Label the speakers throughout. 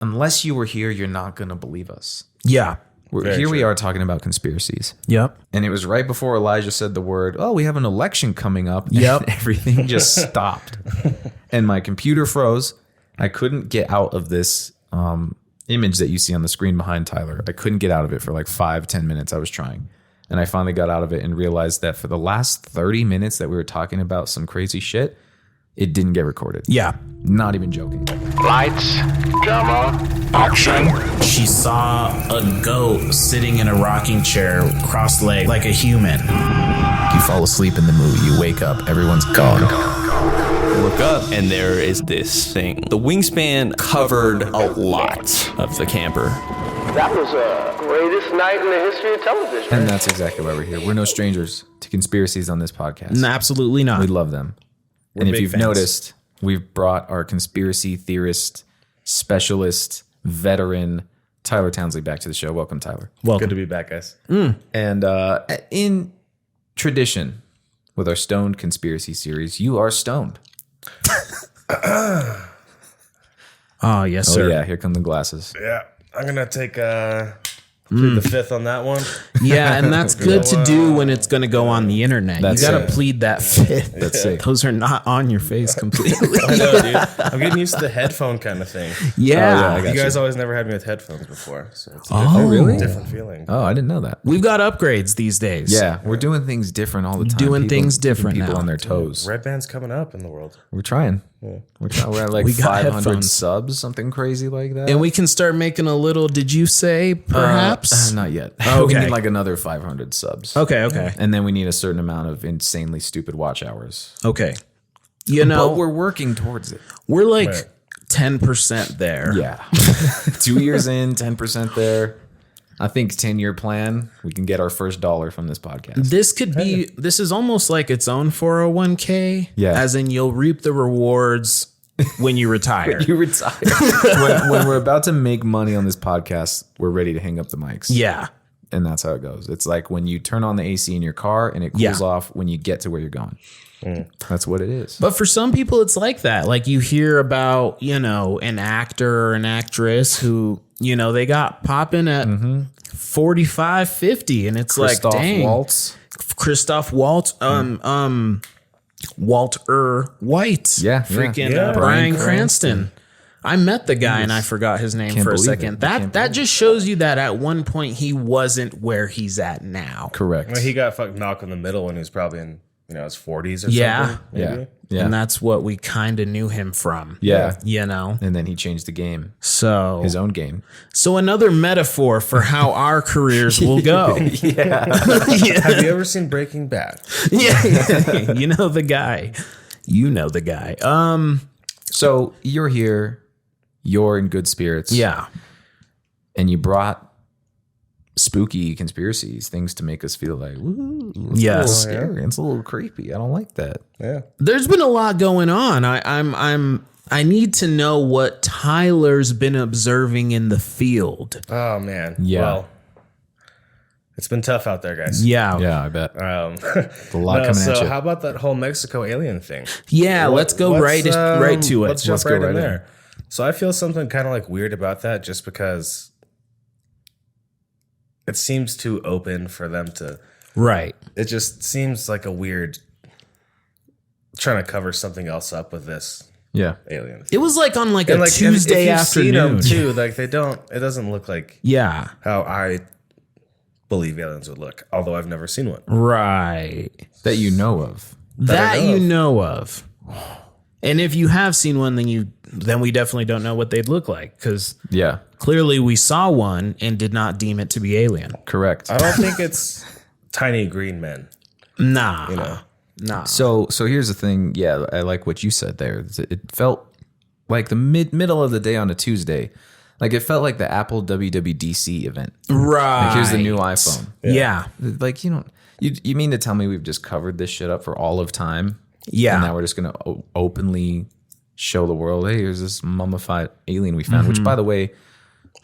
Speaker 1: unless you were here, you're not going to believe us.
Speaker 2: Yeah.
Speaker 1: We are talking about conspiracies.
Speaker 2: Yep.
Speaker 1: And it was right before Elijah said the word, oh, we have an election coming up.
Speaker 2: Yep.
Speaker 1: And everything just stopped. And my computer froze. I couldn't get out of this image that you see on the screen behind Tyler. I couldn't get out of it for like 5-10 minutes. I was trying. And I finally got out of it and realized that for the last 30 minutes that we were talking about some crazy shit, it didn't get recorded.
Speaker 2: Yeah.
Speaker 1: Not even joking.
Speaker 3: Lights, camera, action.
Speaker 2: She saw a goat sitting in a rocking chair, cross-legged, like a human.
Speaker 1: You fall asleep in the movie, you wake up, everyone's gone.
Speaker 4: Look up, and there is this thing. The wingspan covered a lot of the camper.
Speaker 3: That was the greatest night in the history of television.
Speaker 1: And that's exactly why we're here. We're no strangers to conspiracies on this podcast.
Speaker 2: No, absolutely not.
Speaker 1: We love them. And if you've noticed, we've brought our conspiracy theorist, specialist, veteran, Tyler Townsley back to the show. Welcome, Tyler.
Speaker 2: Welcome.
Speaker 5: Good to be back, guys.
Speaker 1: And in tradition with our Stoned Conspiracy series, you are stoned.
Speaker 2: Oh, yes, sir.
Speaker 1: Oh, yeah. Here come the glasses.
Speaker 5: Yeah, I'm gonna take plead the fifth on that one.
Speaker 2: Yeah, and that's good to do when it's going to go on the internet.
Speaker 1: That's
Speaker 2: you got to
Speaker 1: it.
Speaker 2: plead that fifth.
Speaker 1: That's it.
Speaker 2: Those are not on your face completely.
Speaker 5: I know, dude. I'm getting used to the headphone kind of thing.
Speaker 2: Yeah.
Speaker 1: I got
Speaker 5: You guys always never had me with headphones before, so it's a different feeling.
Speaker 1: Oh, I didn't know that.
Speaker 2: We've got upgrades these days.
Speaker 1: Yeah, we're doing things different all the time.
Speaker 2: Doing things different
Speaker 1: People
Speaker 2: now.
Speaker 1: on their toes.
Speaker 5: Redband's coming up in the world.
Speaker 1: We're trying. We're trying. We're at like
Speaker 2: We got
Speaker 1: 500
Speaker 2: headphones.
Speaker 1: subs, something crazy like that.
Speaker 2: And we can start making a little, did you say, perhaps?
Speaker 1: Not yet.
Speaker 2: Okay.
Speaker 1: We need like another 500 subs.
Speaker 2: Okay.
Speaker 1: And then we need a certain amount of insanely stupid watch hours.
Speaker 2: Okay. You know,
Speaker 1: But we're working towards it.
Speaker 2: we're like 10% there.
Speaker 1: Yeah. 2 years in, 10% there. I think 10-year plan, we can get our first dollar from this podcast.
Speaker 2: This could be, this is almost like its own 401k.
Speaker 1: Yeah.
Speaker 2: As in you'll reap the rewards when you retire.
Speaker 1: You retire. when we're about to make money on this podcast, we're ready to hang up the mics.
Speaker 2: Yeah.
Speaker 1: And that's how it goes. It's like when you turn on the AC in your car and it cools off when you get to where you're going. That's what it is.
Speaker 2: But for some people, it's like that. Like you hear about, you know, an actor or an actress who, you know, they got popping at 45, 50. And it's
Speaker 1: Christoph
Speaker 2: like, dang.
Speaker 1: Waltz.
Speaker 2: Christoph Waltz. Walter White.
Speaker 1: Yeah.
Speaker 2: Freaking
Speaker 5: Yeah.
Speaker 2: Bryan
Speaker 1: Bryan
Speaker 2: Cranston. I met the guy and I forgot his name
Speaker 1: Can't
Speaker 2: for a
Speaker 1: believe
Speaker 2: second.
Speaker 1: it. I can't
Speaker 2: That just shows you that at one point he wasn't where he's at now.
Speaker 1: Correct.
Speaker 5: Well, he got fucked knocked in the middle when he was probably in his 40s or
Speaker 2: Yeah.
Speaker 5: something. Maybe.
Speaker 1: Yeah.
Speaker 2: And that's what we kind of knew him from.
Speaker 1: Yeah.
Speaker 2: You know?
Speaker 1: And then he changed the game,
Speaker 2: So
Speaker 1: his own game.
Speaker 2: So another metaphor for how our careers will go.
Speaker 5: Have you ever seen Breaking Bad?
Speaker 2: Yeah. You know the guy.
Speaker 1: So you're here, you're in good spirits.
Speaker 2: Yeah.
Speaker 1: And you brought spooky conspiracies, things to make us feel like, ooh, it's
Speaker 2: Yes.
Speaker 1: a little scary. It's a little creepy. I don't like that.
Speaker 5: Yeah.
Speaker 2: There's been a lot going on. I need to know what Tyler's been observing in the field.
Speaker 5: Oh man.
Speaker 1: Yeah.
Speaker 5: Well, it's been tough out there, guys.
Speaker 2: Yeah.
Speaker 1: Yeah, I bet.
Speaker 5: A
Speaker 1: lot coming
Speaker 5: so
Speaker 1: at you.
Speaker 5: how about that whole Mexico alien thing?
Speaker 2: Yeah, let's go right to it.
Speaker 5: Let's jump
Speaker 1: go
Speaker 5: right in
Speaker 1: right in.
Speaker 5: there. So I feel something kind of like weird about that, just because it seems too open for them to.
Speaker 2: Right.
Speaker 5: It just seems like a weird trying to cover something else up with this
Speaker 1: Yeah.
Speaker 5: alien.
Speaker 2: It was like on like
Speaker 5: And
Speaker 2: a
Speaker 5: like,
Speaker 2: Tuesday
Speaker 5: if you've seen
Speaker 2: afternoon.
Speaker 5: them too, like they don't. It doesn't look like
Speaker 2: Yeah.
Speaker 5: how I believe aliens would look. Although I've never seen one.
Speaker 2: Right.
Speaker 1: That you know of.
Speaker 2: That
Speaker 5: I know
Speaker 2: you
Speaker 5: of.
Speaker 2: know of. And if you have seen one, then we definitely don't know what they'd look like, because
Speaker 1: Yeah.
Speaker 2: clearly we saw one and did not deem it to be alien.
Speaker 1: Correct.
Speaker 5: I don't think it's tiny green men.
Speaker 2: Nah. Nah.
Speaker 1: So here's the thing. Yeah, I like what you said there. It felt like the middle of the day on a Tuesday. Like it felt like the Apple WWDC event.
Speaker 2: Right.
Speaker 1: Like here's the new iPhone.
Speaker 2: Yeah.
Speaker 1: Like you mean to tell me we've just covered this shit up for all of time?
Speaker 2: Yeah.
Speaker 1: And now we're just gonna openly show the world, hey, here's this mummified alien we found, which by the way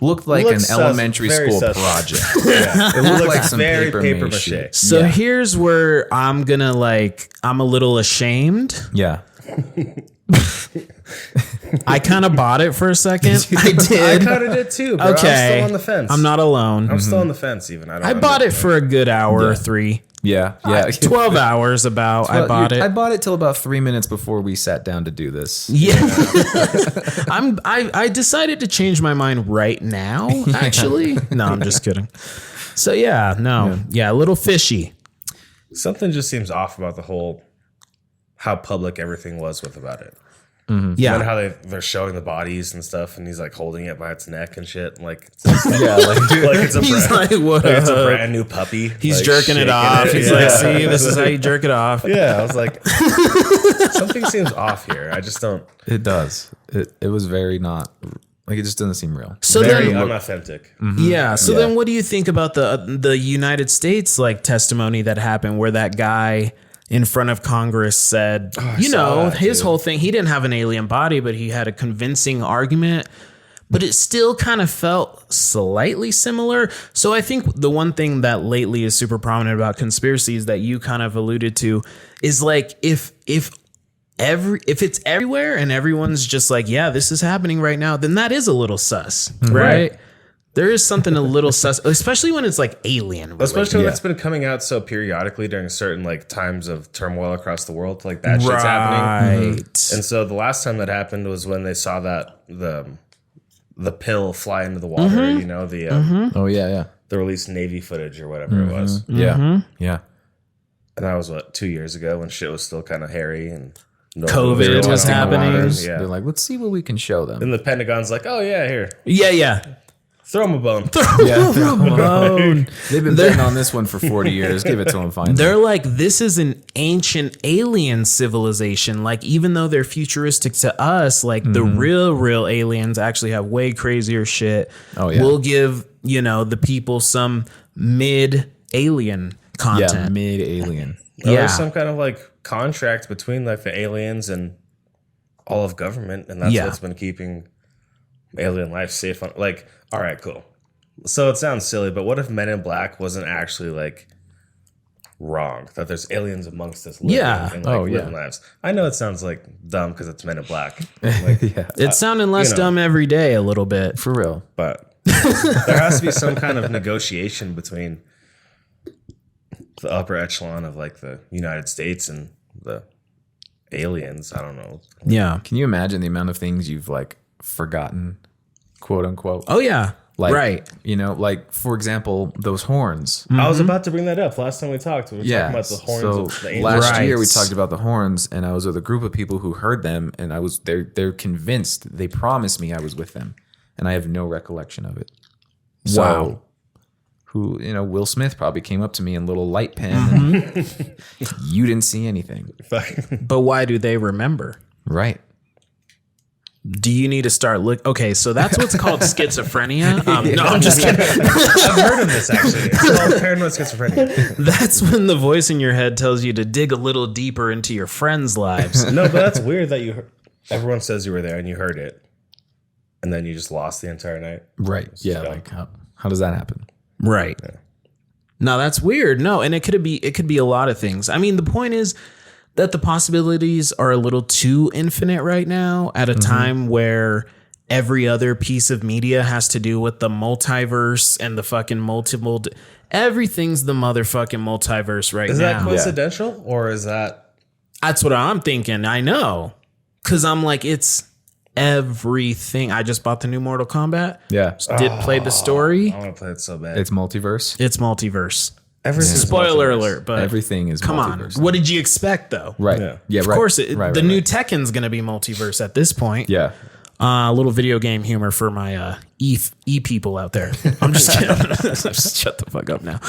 Speaker 1: looked like
Speaker 5: Looks
Speaker 1: an elementary
Speaker 5: very
Speaker 1: school
Speaker 5: sus.
Speaker 1: project.
Speaker 5: Yeah.
Speaker 1: It looked like
Speaker 5: Looks
Speaker 1: some
Speaker 5: very
Speaker 1: paper
Speaker 5: mache.
Speaker 1: mache.
Speaker 2: So
Speaker 1: Yeah.
Speaker 2: here's where I'm a little ashamed.
Speaker 1: Yeah.
Speaker 2: I kind of bought it for a second. I
Speaker 5: I
Speaker 2: did.
Speaker 5: kind of did too, bro.
Speaker 2: Okay.
Speaker 5: I'm still on the fence.
Speaker 2: I'm not alone.
Speaker 5: I'm still on the fence even.
Speaker 2: I bought it for a good hour or 3.
Speaker 1: Yeah.
Speaker 2: 12 hours about. I bought it.
Speaker 1: I bought it till about 3 minutes before we sat down to do this.
Speaker 2: Yeah. I decided to change my mind right now, actually. No, I'm just kidding. So yeah, a little fishy.
Speaker 5: Something just seems off about the whole how public everything was about it.
Speaker 2: Yeah.
Speaker 5: And how they're showing the bodies and stuff, and he's like holding it by its neck and shit. Like,
Speaker 1: Yeah,
Speaker 5: like it's a
Speaker 2: He's
Speaker 5: brand,
Speaker 2: like, what?
Speaker 5: like it's a brand new puppy.
Speaker 2: He's
Speaker 5: like,
Speaker 2: jerking it
Speaker 5: shaking
Speaker 2: off. He's like,
Speaker 5: Yeah.
Speaker 2: see, this is how you jerk it off.
Speaker 5: Yeah, I was like, something seems off here. I just don't.
Speaker 1: it does. It was very not like it just doesn't seem real.
Speaker 2: So
Speaker 5: Very
Speaker 2: then,
Speaker 5: unauthentic.
Speaker 2: yeah. So then, what do you think about the United States like testimony that happened, where that guy in front of Congress said, his whole thing, he didn't have an alien body, but he had a convincing argument, but it still kind of felt slightly similar. So I think the one thing that lately is super prominent about conspiracies that you kind of alluded to is like, if it's everywhere and everyone's just like, yeah, this is happening right now, then that is a little sus, right? There is something a little sus, especially when it's like alien related.
Speaker 5: Especially when it's been coming out so periodically during certain like times of turmoil across the world, like that shit's happening.
Speaker 2: Right.
Speaker 5: And so the last time that happened was when they saw that the pill fly into the water. You know, the
Speaker 1: Oh yeah.
Speaker 5: the released Navy footage or whatever it was.
Speaker 1: Yeah.
Speaker 5: And that was 2 years ago when shit was still kind of hairy and
Speaker 2: COVID was happening.
Speaker 5: Yeah.
Speaker 1: They're like, let's see what we can show them.
Speaker 5: And the Pentagon's like, oh yeah, here,
Speaker 2: Yeah.
Speaker 5: throw him a bone.
Speaker 1: They've been betting on this one for 40 years. Give it to them finally.
Speaker 2: They're like, this is an ancient alien civilization. Like, even though they're futuristic to us, like the real aliens actually have way crazier shit.
Speaker 1: Oh, yeah.
Speaker 2: We'll give, the people some mid-alien content.
Speaker 1: mid-alien.
Speaker 5: There's some kind of like contract between like the aliens and all of government, and that's what's been keeping alien life safe. Like, all right, cool. So it sounds silly, but what if Men in Black wasn't actually like wrong? That there's aliens amongst us living and like living lives. I know it sounds like dumb because it's Men in Black. Like,
Speaker 2: It's sounding less dumb every day a little bit.
Speaker 1: For real.
Speaker 5: but there has to be some kind of negotiation between the upper echelon of like the United States and the aliens. I don't know.
Speaker 2: Yeah.
Speaker 1: Can you imagine the amount of things you've like forgotten, quote unquote?
Speaker 2: Oh, yeah.
Speaker 1: Like,
Speaker 2: right.
Speaker 1: Like for example, those horns.
Speaker 5: I was about to bring that up last time we talked. We were talking about the horns
Speaker 1: so
Speaker 5: of the aliens.
Speaker 1: last year we
Speaker 2: Right.
Speaker 1: talked about the horns, and I was with a group of people who heard them, and they're convinced. They promised me I was with them, and I have no recollection of it. So,
Speaker 2: Wow.
Speaker 1: Who Will Smith probably came up to me in little light pen. And you didn't see anything,
Speaker 2: But why do they remember?
Speaker 1: right?
Speaker 2: Do you need to start okay, so that's what's called schizophrenia. No, I'm just kidding.
Speaker 5: I've heard of this actually. It's called paranoid schizophrenia.
Speaker 2: That's when the voice in your head tells you to dig a little deeper into your friends' lives.
Speaker 5: No, but that's weird that everyone says you were there and you heard it, and then you just lost the entire night.
Speaker 1: Right. Yeah. Like how does that happen?
Speaker 2: Right. No, that's weird. No, and it could be a lot of things. I mean, the point is that the possibilities are a little too infinite right now at a time where every other piece of media has to do with the multiverse and the fucking multiple. Everything's the motherfucking multiverse right
Speaker 5: Is
Speaker 2: now.
Speaker 5: that coincidental or is that?
Speaker 2: That's what I'm thinking. I know. Because I'm like, it's everything. I just bought the new Mortal Kombat.
Speaker 1: Yeah.
Speaker 2: Play the story.
Speaker 5: I want to play it so bad.
Speaker 1: It's multiverse.
Speaker 2: It's multiverse.
Speaker 5: Everything's
Speaker 2: Spoiler
Speaker 5: multiverse.
Speaker 2: alert, but
Speaker 1: Everything is
Speaker 2: come
Speaker 1: multiverse.
Speaker 2: on. What did you expect though?
Speaker 1: Right.
Speaker 5: Yeah.
Speaker 1: Yeah.
Speaker 2: Of
Speaker 1: right.
Speaker 2: course,
Speaker 1: Right,
Speaker 2: the
Speaker 1: right,
Speaker 2: new
Speaker 1: right.
Speaker 2: Tekken's going to be multiverse at this point.
Speaker 1: Yeah.
Speaker 2: A little video game humor for my E people out there. I'm just kidding. Just shut the fuck up now.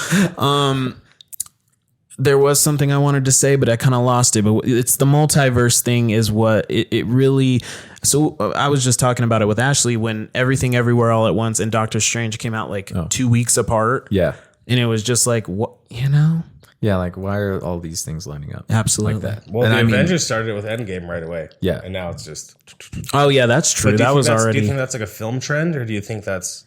Speaker 2: There was something I wanted to say, but I kind of lost it. But it's the multiverse thing is what it really. So I was just talking about it with Ashley when Everything Everywhere All at Once and Doctor Strange came out like 2 weeks apart.
Speaker 1: Yeah.
Speaker 2: And it was just like, what,
Speaker 1: Yeah. Like, why are all these things lining up?
Speaker 2: Absolutely.
Speaker 1: Like that.
Speaker 5: Well,
Speaker 1: And
Speaker 5: the
Speaker 1: I mean,
Speaker 5: Avengers started with Endgame right away.
Speaker 1: Yeah.
Speaker 5: And now it's just.
Speaker 2: Oh, yeah, that's true.
Speaker 5: But do you
Speaker 2: That
Speaker 5: think
Speaker 2: was
Speaker 5: that's-
Speaker 2: already.
Speaker 5: Do you think that's like a film trend, or do you think that's?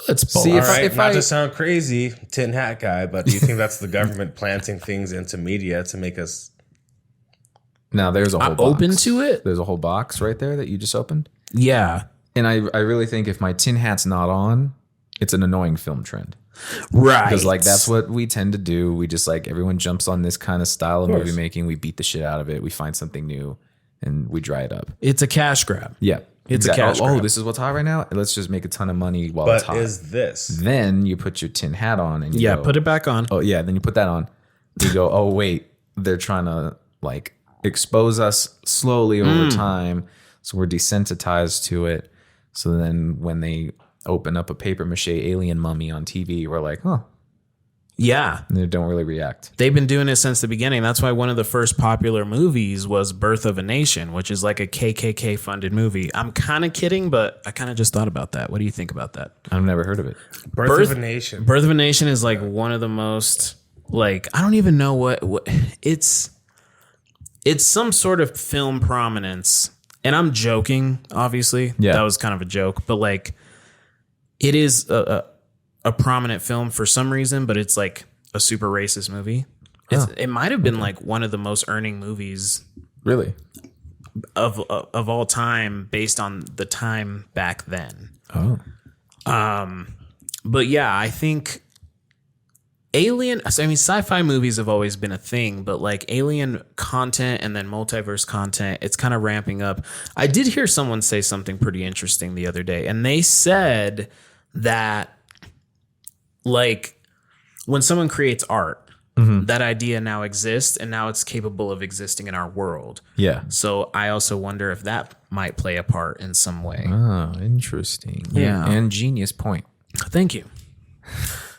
Speaker 2: It's both.
Speaker 1: See,
Speaker 5: All
Speaker 1: if I-
Speaker 5: right,
Speaker 1: if
Speaker 5: not
Speaker 1: I-
Speaker 5: to sound crazy, tin hat guy, but do you think that's the government planting things into media to make us
Speaker 1: Now there's a whole box.
Speaker 2: Open to it?
Speaker 1: There's a whole box right there that you just opened.
Speaker 2: Yeah.
Speaker 1: And I really think if my tin hat's not on, it's an annoying film trend.
Speaker 2: Right.
Speaker 1: Because like that's what we tend to do. We just like everyone jumps on this kind of style of movie making. We beat the shit out of it. We find something new and we dry it up.
Speaker 2: It's a cash grab.
Speaker 1: Yeah.
Speaker 2: It's a cash grab.
Speaker 1: Oh, this is what's hot right now. Let's just make a ton of money while
Speaker 5: But
Speaker 1: it's hot.
Speaker 5: is this?
Speaker 1: Then you put your tin hat on and you go,
Speaker 2: Put it back on.
Speaker 1: oh yeah, then you put that on. You go, oh wait, they're trying to like expose us slowly over time, so we're desensitized to it. So then when they open up a paper mache alien mummy on TV, we're like, huh.
Speaker 2: Yeah.
Speaker 1: And they don't really react.
Speaker 2: They've been doing it since the beginning. That's why one of the first popular movies was Birth of a Nation, which is like a KKK funded movie. I'm kind of kidding, but I kind of just thought about that. What do you think about that?
Speaker 1: I've never heard of it.
Speaker 5: Birth of a Nation.
Speaker 2: Birth of a Nation is like one of the most like, I don't even know what it's some sort of film prominence. And I'm joking, obviously.
Speaker 1: Yeah.
Speaker 2: That was kind of a joke, but like it is a prominent film for some reason, but it's like a super racist movie. It might have been like one of the most earning movies
Speaker 1: Really?
Speaker 2: of all time based on the time back then.
Speaker 1: Oh.
Speaker 2: But yeah, I think sci-fi movies have always been a thing, but like alien content and then multiverse content, it's kind of ramping up. I did hear someone say something pretty interesting the other day, and they said that like when someone creates art, that idea now exists and now it's capable of existing in our world.
Speaker 1: Yeah.
Speaker 2: So I also wonder if that might play a part in some way.
Speaker 1: Oh, interesting.
Speaker 2: Yeah.
Speaker 1: And genius point.
Speaker 2: Thank you.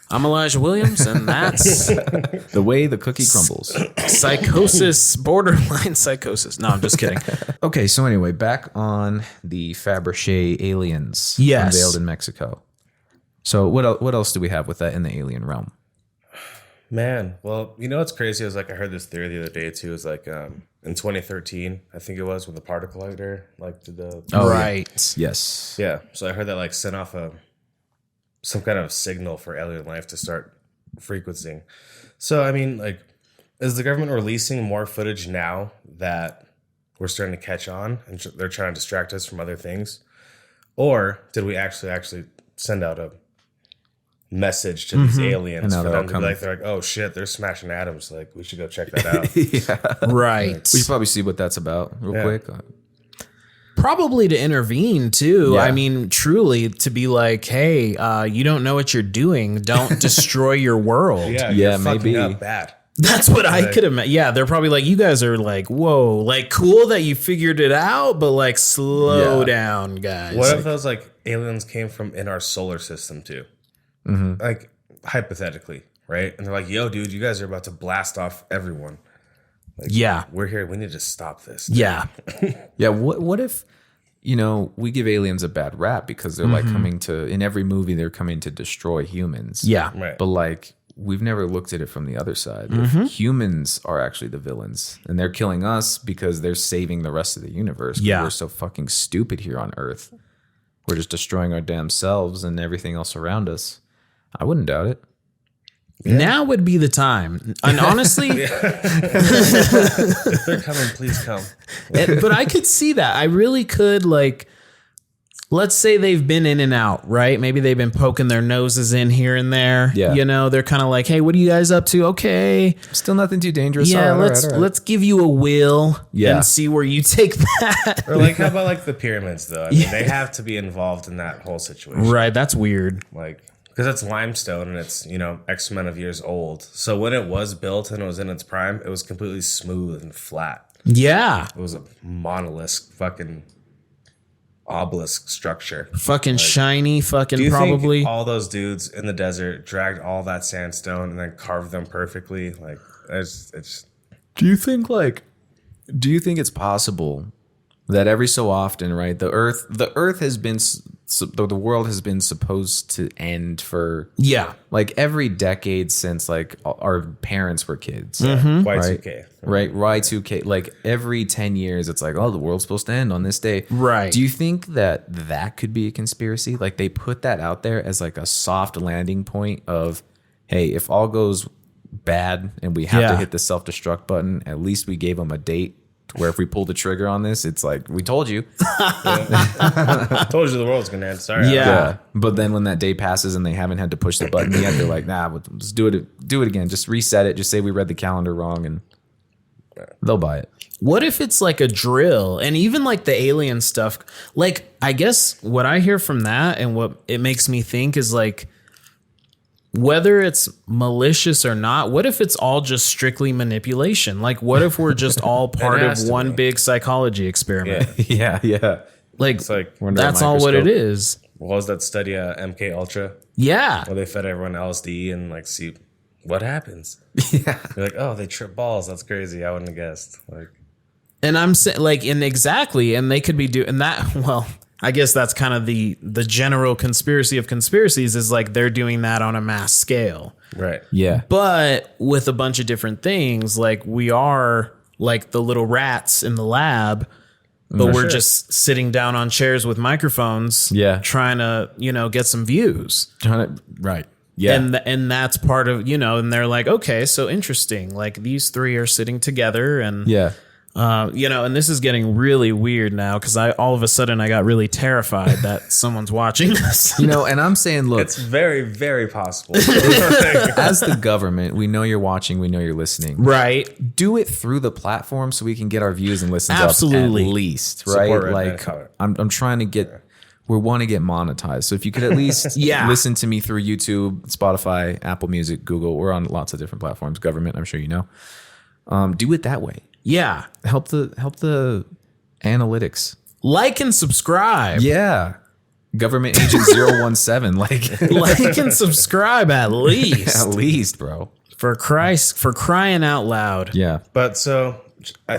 Speaker 2: I'm Elijah Williams, and that's
Speaker 1: The way the cookie crumbles.
Speaker 2: psychosis, borderline psychosis. No, I'm just kidding.
Speaker 1: Okay, so anyway, back on the Fabergé aliens
Speaker 2: Yes.
Speaker 1: unveiled in Mexico. So what else do we have with that in the alien realm?
Speaker 5: Man, well, you know what's crazy? I heard this theory the other day too. It's like in 2013, I think it was, when the particle collider like did the
Speaker 2: Right.
Speaker 1: Yes.
Speaker 5: yeah. So I heard that like sent off some kind of signal for alien life to start frequencing. So I mean, like, is the government releasing more footage now that we're starting to catch on and they're trying to distract us from other things, or did we actually send out a message to these aliens
Speaker 1: And now
Speaker 5: for
Speaker 1: they're
Speaker 5: them
Speaker 1: all
Speaker 5: to be like, they're like, oh shit, they're smashing atoms. Like, we should go check that out.
Speaker 2: Right.
Speaker 1: We should probably see what that's about real quick.
Speaker 2: Probably to intervene too.
Speaker 1: Yeah.
Speaker 2: I mean, truly to be like, hey, you don't know what you're doing. Don't destroy your world.
Speaker 5: Yeah,
Speaker 1: Yeah,
Speaker 5: you're fucking
Speaker 1: maybe.
Speaker 5: up bad.
Speaker 2: That's what I could imagine. Yeah, they're probably like, you guys are like, whoa, like cool that you figured it out, but like slow
Speaker 1: Yeah.
Speaker 2: down, guys.
Speaker 5: What if those like aliens came from in our solar system too? Like hypothetically, right? And they're like, yo, dude, you guys are about to blast off everyone. Like,
Speaker 2: Yeah.
Speaker 5: we're here. We need to stop this.
Speaker 2: Yeah.
Speaker 1: Yeah, what if, we give aliens a bad rap because they're like coming to, in every movie, they're coming to destroy humans.
Speaker 2: Yeah.
Speaker 5: Right.
Speaker 1: But like, we've never looked at it from the other side. If humans are actually the villains and they're killing us because they're saving the rest of the universe. 'Cause
Speaker 2: Yeah.
Speaker 1: We're so fucking stupid here on Earth. We're just destroying our damn selves and everything else around us. I wouldn't doubt it.
Speaker 2: Now would be the time. And honestly,
Speaker 5: If they're coming, please come.
Speaker 2: but I could see that. I really could. Like, let's say they've been in and out, right? Maybe they've been poking their noses in here and there.
Speaker 1: Yeah.
Speaker 2: They're kind of like, hey, what are you guys up to? Okay.
Speaker 1: Still nothing too dangerous.
Speaker 2: Yeah,
Speaker 1: All right, all right.
Speaker 2: let's give you a will
Speaker 1: Yeah.
Speaker 2: and see where you take that.
Speaker 5: Or like, how about like the pyramids though? I mean, they have to be involved in that whole situation.
Speaker 2: Right, that's weird.
Speaker 5: Like, because it's limestone and it's, X amount of years old. So when it was built and it was in its prime, it was completely smooth and flat.
Speaker 2: Yeah.
Speaker 5: It was a monolith fucking obelisk structure.
Speaker 2: Fucking shiny,
Speaker 5: Do
Speaker 2: fucking
Speaker 5: you
Speaker 2: probably.
Speaker 5: think all those dudes in the desert dragged all that sandstone and then carved them perfectly? Like, it's
Speaker 1: Do you think it's possible that every so often, right, the Earth has been, the world has been supposed to end for
Speaker 2: Yeah.
Speaker 1: like every decade since like our parents were kids,
Speaker 5: Y2K.
Speaker 1: right? Y2K, like every 10 years, it's like, oh, the world's supposed to end on this day.
Speaker 2: Right.
Speaker 1: Do you think that could be a conspiracy? Like they put that out there as like a soft landing point of, hey, if all goes bad and we have to hit the self-destruct button, at least we gave them a date where if we pull the trigger on this, it's like, we told you.
Speaker 5: I told you the world's going to end. Sorry.
Speaker 2: Yeah.
Speaker 1: But then when that day passes and they haven't had to push the button yet, they're like, nah, we'll just do it again. Just reset it. Just say we read the calendar wrong and they'll buy it.
Speaker 2: What if it's like a drill? And even like the alien stuff, like, I guess what I hear from that and what it makes me think is like, whether it's malicious or not, what if it's all just strictly manipulation? Like, what if we're just all part of one big psychology experiment?
Speaker 1: Yeah.
Speaker 2: Like,
Speaker 5: It's like,
Speaker 2: that's all what it is.
Speaker 5: what was that study, MK Ultra?
Speaker 2: Yeah.
Speaker 5: Where they fed everyone LSD and like see what happens.
Speaker 1: Yeah.
Speaker 5: You're like, oh, they trip balls. That's crazy. I wouldn't have guessed. Like,
Speaker 2: And I'm saying, like, and exactly, and they could be doing that. Well, I guess that's kind of the general conspiracy of conspiracies is like they're doing that on a mass scale.
Speaker 5: right.
Speaker 1: Yeah.
Speaker 2: But with a bunch of different things, like we are like the little rats in the lab, but we're just sitting down on chairs with microphones, trying to, get some views.
Speaker 1: Right. Yeah.
Speaker 2: And that's part of, and they're like, okay, so interesting. Like these three are sitting together and and this is getting really weird now because all of a sudden I got really terrified that someone's watching this.
Speaker 1: And I'm saying, look,
Speaker 5: It's very, very possible.
Speaker 1: as the government, we know you're watching, we know you're listening.
Speaker 2: Right.
Speaker 1: Do it through the platform so we can get our views and listens
Speaker 2: Absolutely.
Speaker 1: up at least, right?
Speaker 5: Support
Speaker 1: Like
Speaker 5: Redband.
Speaker 1: I'm trying to get we want to get monetized. So if you could at least listen to me through YouTube, Spotify, Apple Music, Google, we're on lots of different platforms, government, I'm sure you know. Do it that way.
Speaker 2: Yeah.
Speaker 1: Help the analytics.
Speaker 2: Like and subscribe.
Speaker 1: Yeah. Government agent 017
Speaker 2: Like and subscribe at least.
Speaker 1: at least, bro.
Speaker 2: For crying out loud.
Speaker 1: Yeah.
Speaker 5: But so I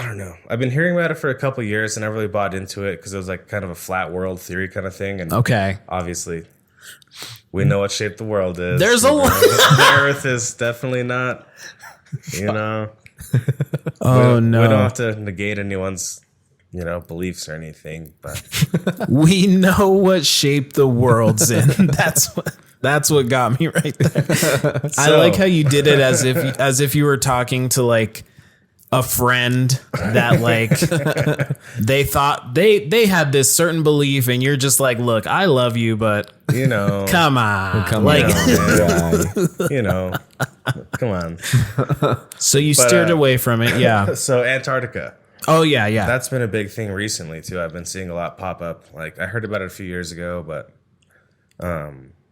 Speaker 5: don't know. I've been hearing about it for a couple years and I really bought into it because it was like kind of a flat world theory kind of thing. And
Speaker 2: Okay.
Speaker 5: obviously we know what shape the world is.
Speaker 2: There's a lot.
Speaker 5: The earth is definitely not,
Speaker 2: Oh
Speaker 5: we
Speaker 2: no.
Speaker 5: don't have to negate anyone's, beliefs or anything, but
Speaker 2: We know what shape the world's in. That's what got me right there. I like how you did it as if you were talking to like a friend that like they thought they had this certain belief and you're just like, look, I love you, but come on.
Speaker 1: Come
Speaker 2: like
Speaker 1: on,
Speaker 5: come on.
Speaker 2: So you steered away from it, yeah.
Speaker 5: So Antarctica.
Speaker 2: Oh yeah.
Speaker 5: That's been a big thing recently too. I've been seeing a lot pop up. Like I heard about it a few years ago, but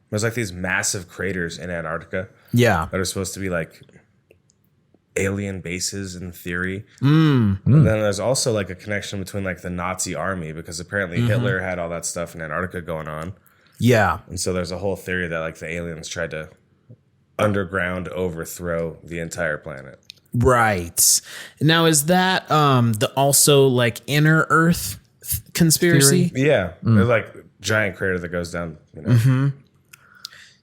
Speaker 5: there's like these massive craters in Antarctica.
Speaker 2: Yeah.
Speaker 5: That are supposed to be like alien bases in theory. And then there's also like a connection between like the Nazi army because apparently Hitler had all that stuff in Antarctica going on.
Speaker 2: Yeah.
Speaker 5: And so there's a whole theory that like the aliens tried to underground overthrow the entire planet.
Speaker 2: Right. Now is that the also like inner Earth conspiracy?
Speaker 5: Yeah. There's like giant crater that goes down,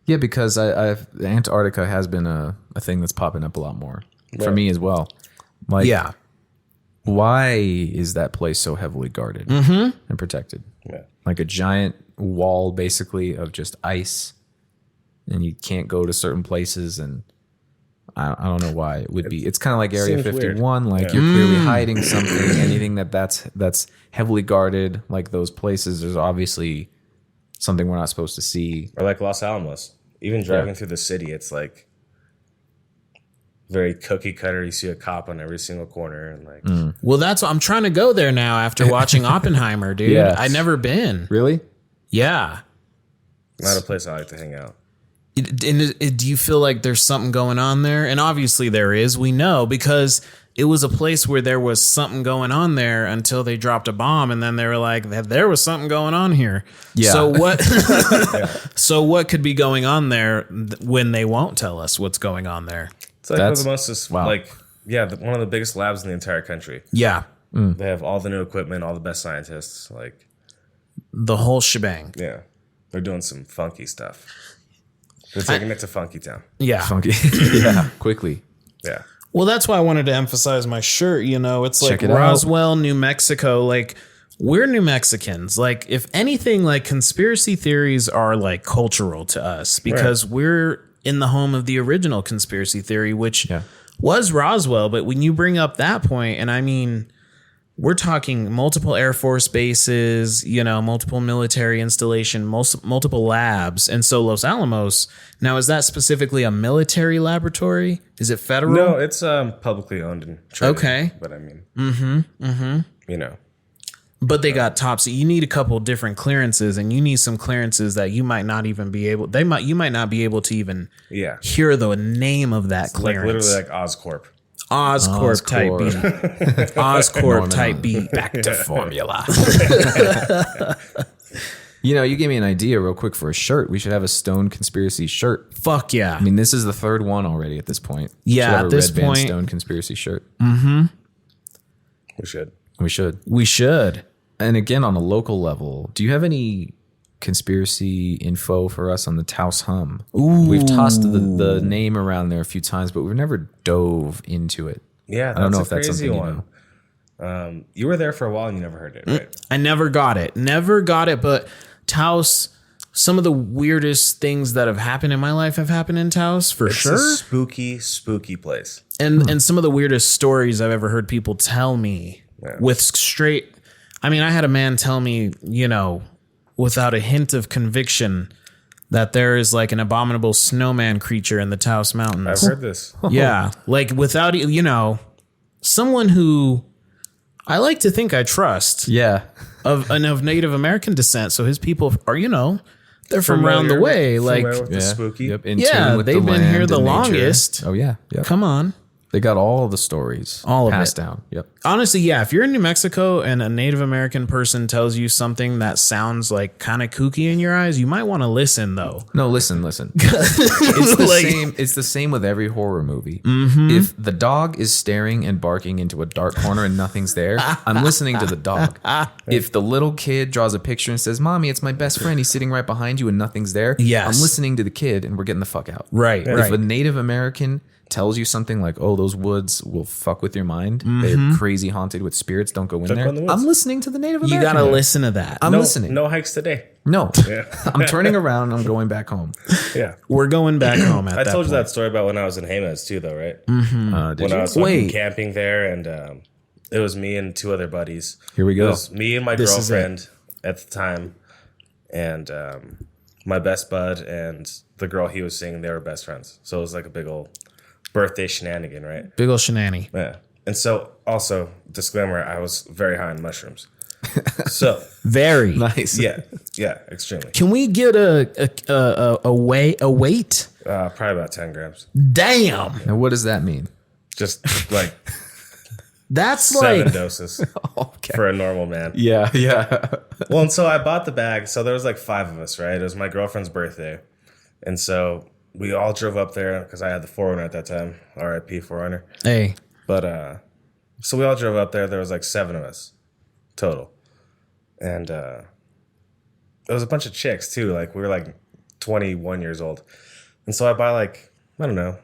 Speaker 1: Yeah, because Antarctica has been a thing that's popping up a lot more for me as well. Like, why is that place so heavily guarded and protected?
Speaker 5: Yeah.
Speaker 1: Like a giant wall, basically, of just ice, and you can't go to certain places. And I don't know why it would be. It's kind of like Area 51. Weird. Like you're clearly hiding something. Anything that's heavily guarded, like those places, there's obviously something we're not supposed to see.
Speaker 5: Or like Los Alamos. Even driving through the city, it's like very cookie cutter. You see a cop on every single corner, and like,
Speaker 2: Well, that's I'm trying to go there now after watching Oppenheimer, dude.
Speaker 1: Yes.
Speaker 2: I've never been.
Speaker 1: Really?
Speaker 2: Yeah.
Speaker 5: not a place I like to hang out.
Speaker 2: Do you feel like there's something going on there? And obviously there is. We know because it was a place where there was something going on there until they dropped a bomb, and then they were like, "There was something going on here."
Speaker 1: Yeah.
Speaker 2: So what? So what could be going on there when they won't tell us what's going on there?
Speaker 5: It's like one of the most
Speaker 1: wow.
Speaker 5: one of the biggest labs in the entire country.
Speaker 2: Yeah,
Speaker 5: They have all the new equipment, all the best scientists. Like,
Speaker 2: the whole shebang.
Speaker 5: yeah, they're doing some funky stuff. They're taking it to Funky Town.
Speaker 2: Yeah.
Speaker 1: Funky. Yeah. Quickly.
Speaker 5: Yeah.
Speaker 2: Well, that's why I wanted to emphasize my shirt. You know, it's like
Speaker 1: Check it out.
Speaker 2: Roswell, New Mexico. Like, we're New Mexicans. Like, if anything, like conspiracy theories are like cultural to us because we're in the home of the original conspiracy theory, which was Roswell. But when you bring up that point, and I mean, we're talking multiple Air Force bases, you know, multiple military installation, multiple labs. And so Los Alamos, now, is that specifically a military laboratory? Is it federal?
Speaker 5: No, it's publicly owned and traded. Okay. But I mean, you know.
Speaker 2: But they got top. You need a couple different clearances, and you need some clearances that you might not even be able. You might not be able to even hear the name of that clearance.
Speaker 5: Like literally like Oscorp.
Speaker 2: Oscorp type beat. Oscorp type beat.
Speaker 1: Back to formula. You know, you gave me an idea real quick for a shirt. We should have a Stoned Conspiracy shirt.
Speaker 2: Fuck yeah.
Speaker 1: I mean, this is the third one already at this point.
Speaker 2: Yeah, at this point.
Speaker 1: Stoned Conspiracy shirt.
Speaker 2: Mm-hmm.
Speaker 5: We should.
Speaker 2: We should.
Speaker 1: And again, on a local level, do you have any conspiracy info for us on the Taos Hum?
Speaker 2: Ooh.
Speaker 1: We've tossed the name around there a few times, but we've never dove into it.
Speaker 5: Yeah,
Speaker 1: I don't know if that's something you know.
Speaker 5: You were there for a while and you never heard it, right?
Speaker 2: I never got it. But Taos, some of the weirdest things that have happened in my life have happened in Taos, for sure.
Speaker 5: It's a spooky place.
Speaker 2: And some of the weirdest stories I've ever heard people tell me with straight. I mean, I had a man tell me, you know, without a hint of conviction, that there is like an abominable snowman creature in the Taos Mountains.
Speaker 5: I've heard this.
Speaker 2: Yeah. Like without, you know, someone who I like to think I trust.
Speaker 1: Yeah.
Speaker 2: Of Native American descent. So his people are, you know, they're from around the way. Like,
Speaker 5: the spooky.
Speaker 1: Yep,
Speaker 2: they've been here the longest.
Speaker 1: Oh, yeah. Yep.
Speaker 2: Come on.
Speaker 1: They got all the stories.
Speaker 2: All of
Speaker 1: passed
Speaker 2: it.
Speaker 1: down. Yep.
Speaker 2: Honestly, yeah. If you're in New Mexico and a Native American person tells you something that sounds like kind of kooky in your eyes, you might want to listen, though.
Speaker 1: No, listen. It's the same. It's the same with every horror movie. Mm-hmm. If the dog is staring and barking into a dark corner and nothing's there, I'm listening to the dog. If the little kid draws a picture and says, "Mommy, it's my best friend. He's sitting right behind you," and nothing's there,
Speaker 2: yes,
Speaker 1: I'm listening to the kid, and we're getting the fuck out.
Speaker 2: Right.
Speaker 1: If a Native American tells you something like, "Oh, those woods will fuck with your mind. They're crazy haunted with spirits. Don't go in there." I'm listening to the Native American.
Speaker 2: You gotta listen to that.
Speaker 1: I'm listening.
Speaker 5: No hikes today.
Speaker 1: No. Yeah. I'm turning around. I'm going back home.
Speaker 5: Yeah.
Speaker 2: We're going back home at
Speaker 5: I
Speaker 2: that
Speaker 5: told you
Speaker 2: point.
Speaker 5: that story about when I was in Jemez too, though, right?
Speaker 1: Mm-hmm.
Speaker 5: When I was camping there, and it was me and two other buddies.
Speaker 1: Here we go.
Speaker 5: It was me and my girlfriend at the time, and my best bud and the girl he was seeing, they were best friends. So it was like a big old birthday shenanigan, right?
Speaker 2: Big ol' shenani.
Speaker 5: Yeah. And so, also, disclaimer, I was very high on mushrooms. So
Speaker 2: very
Speaker 1: nice.
Speaker 5: Yeah, extremely.
Speaker 2: Can we get a weight?
Speaker 5: Probably about 10 grams.
Speaker 2: Damn.
Speaker 1: Now, what does that mean?
Speaker 5: Just like
Speaker 2: that's
Speaker 5: 7
Speaker 2: like
Speaker 5: doses for a normal man.
Speaker 1: Yeah.
Speaker 5: Well, and so I bought the bag. So there was like 5 of us, right? It was my girlfriend's birthday, and so we all drove up there because I had the 4Runner at that time. R.I.P. 4Runner.
Speaker 2: Hey.
Speaker 5: But so we all drove up there. There was like 7 of us total, and there was a bunch of chicks too. Like we were like 21 years old, and so I buy like, I don't know,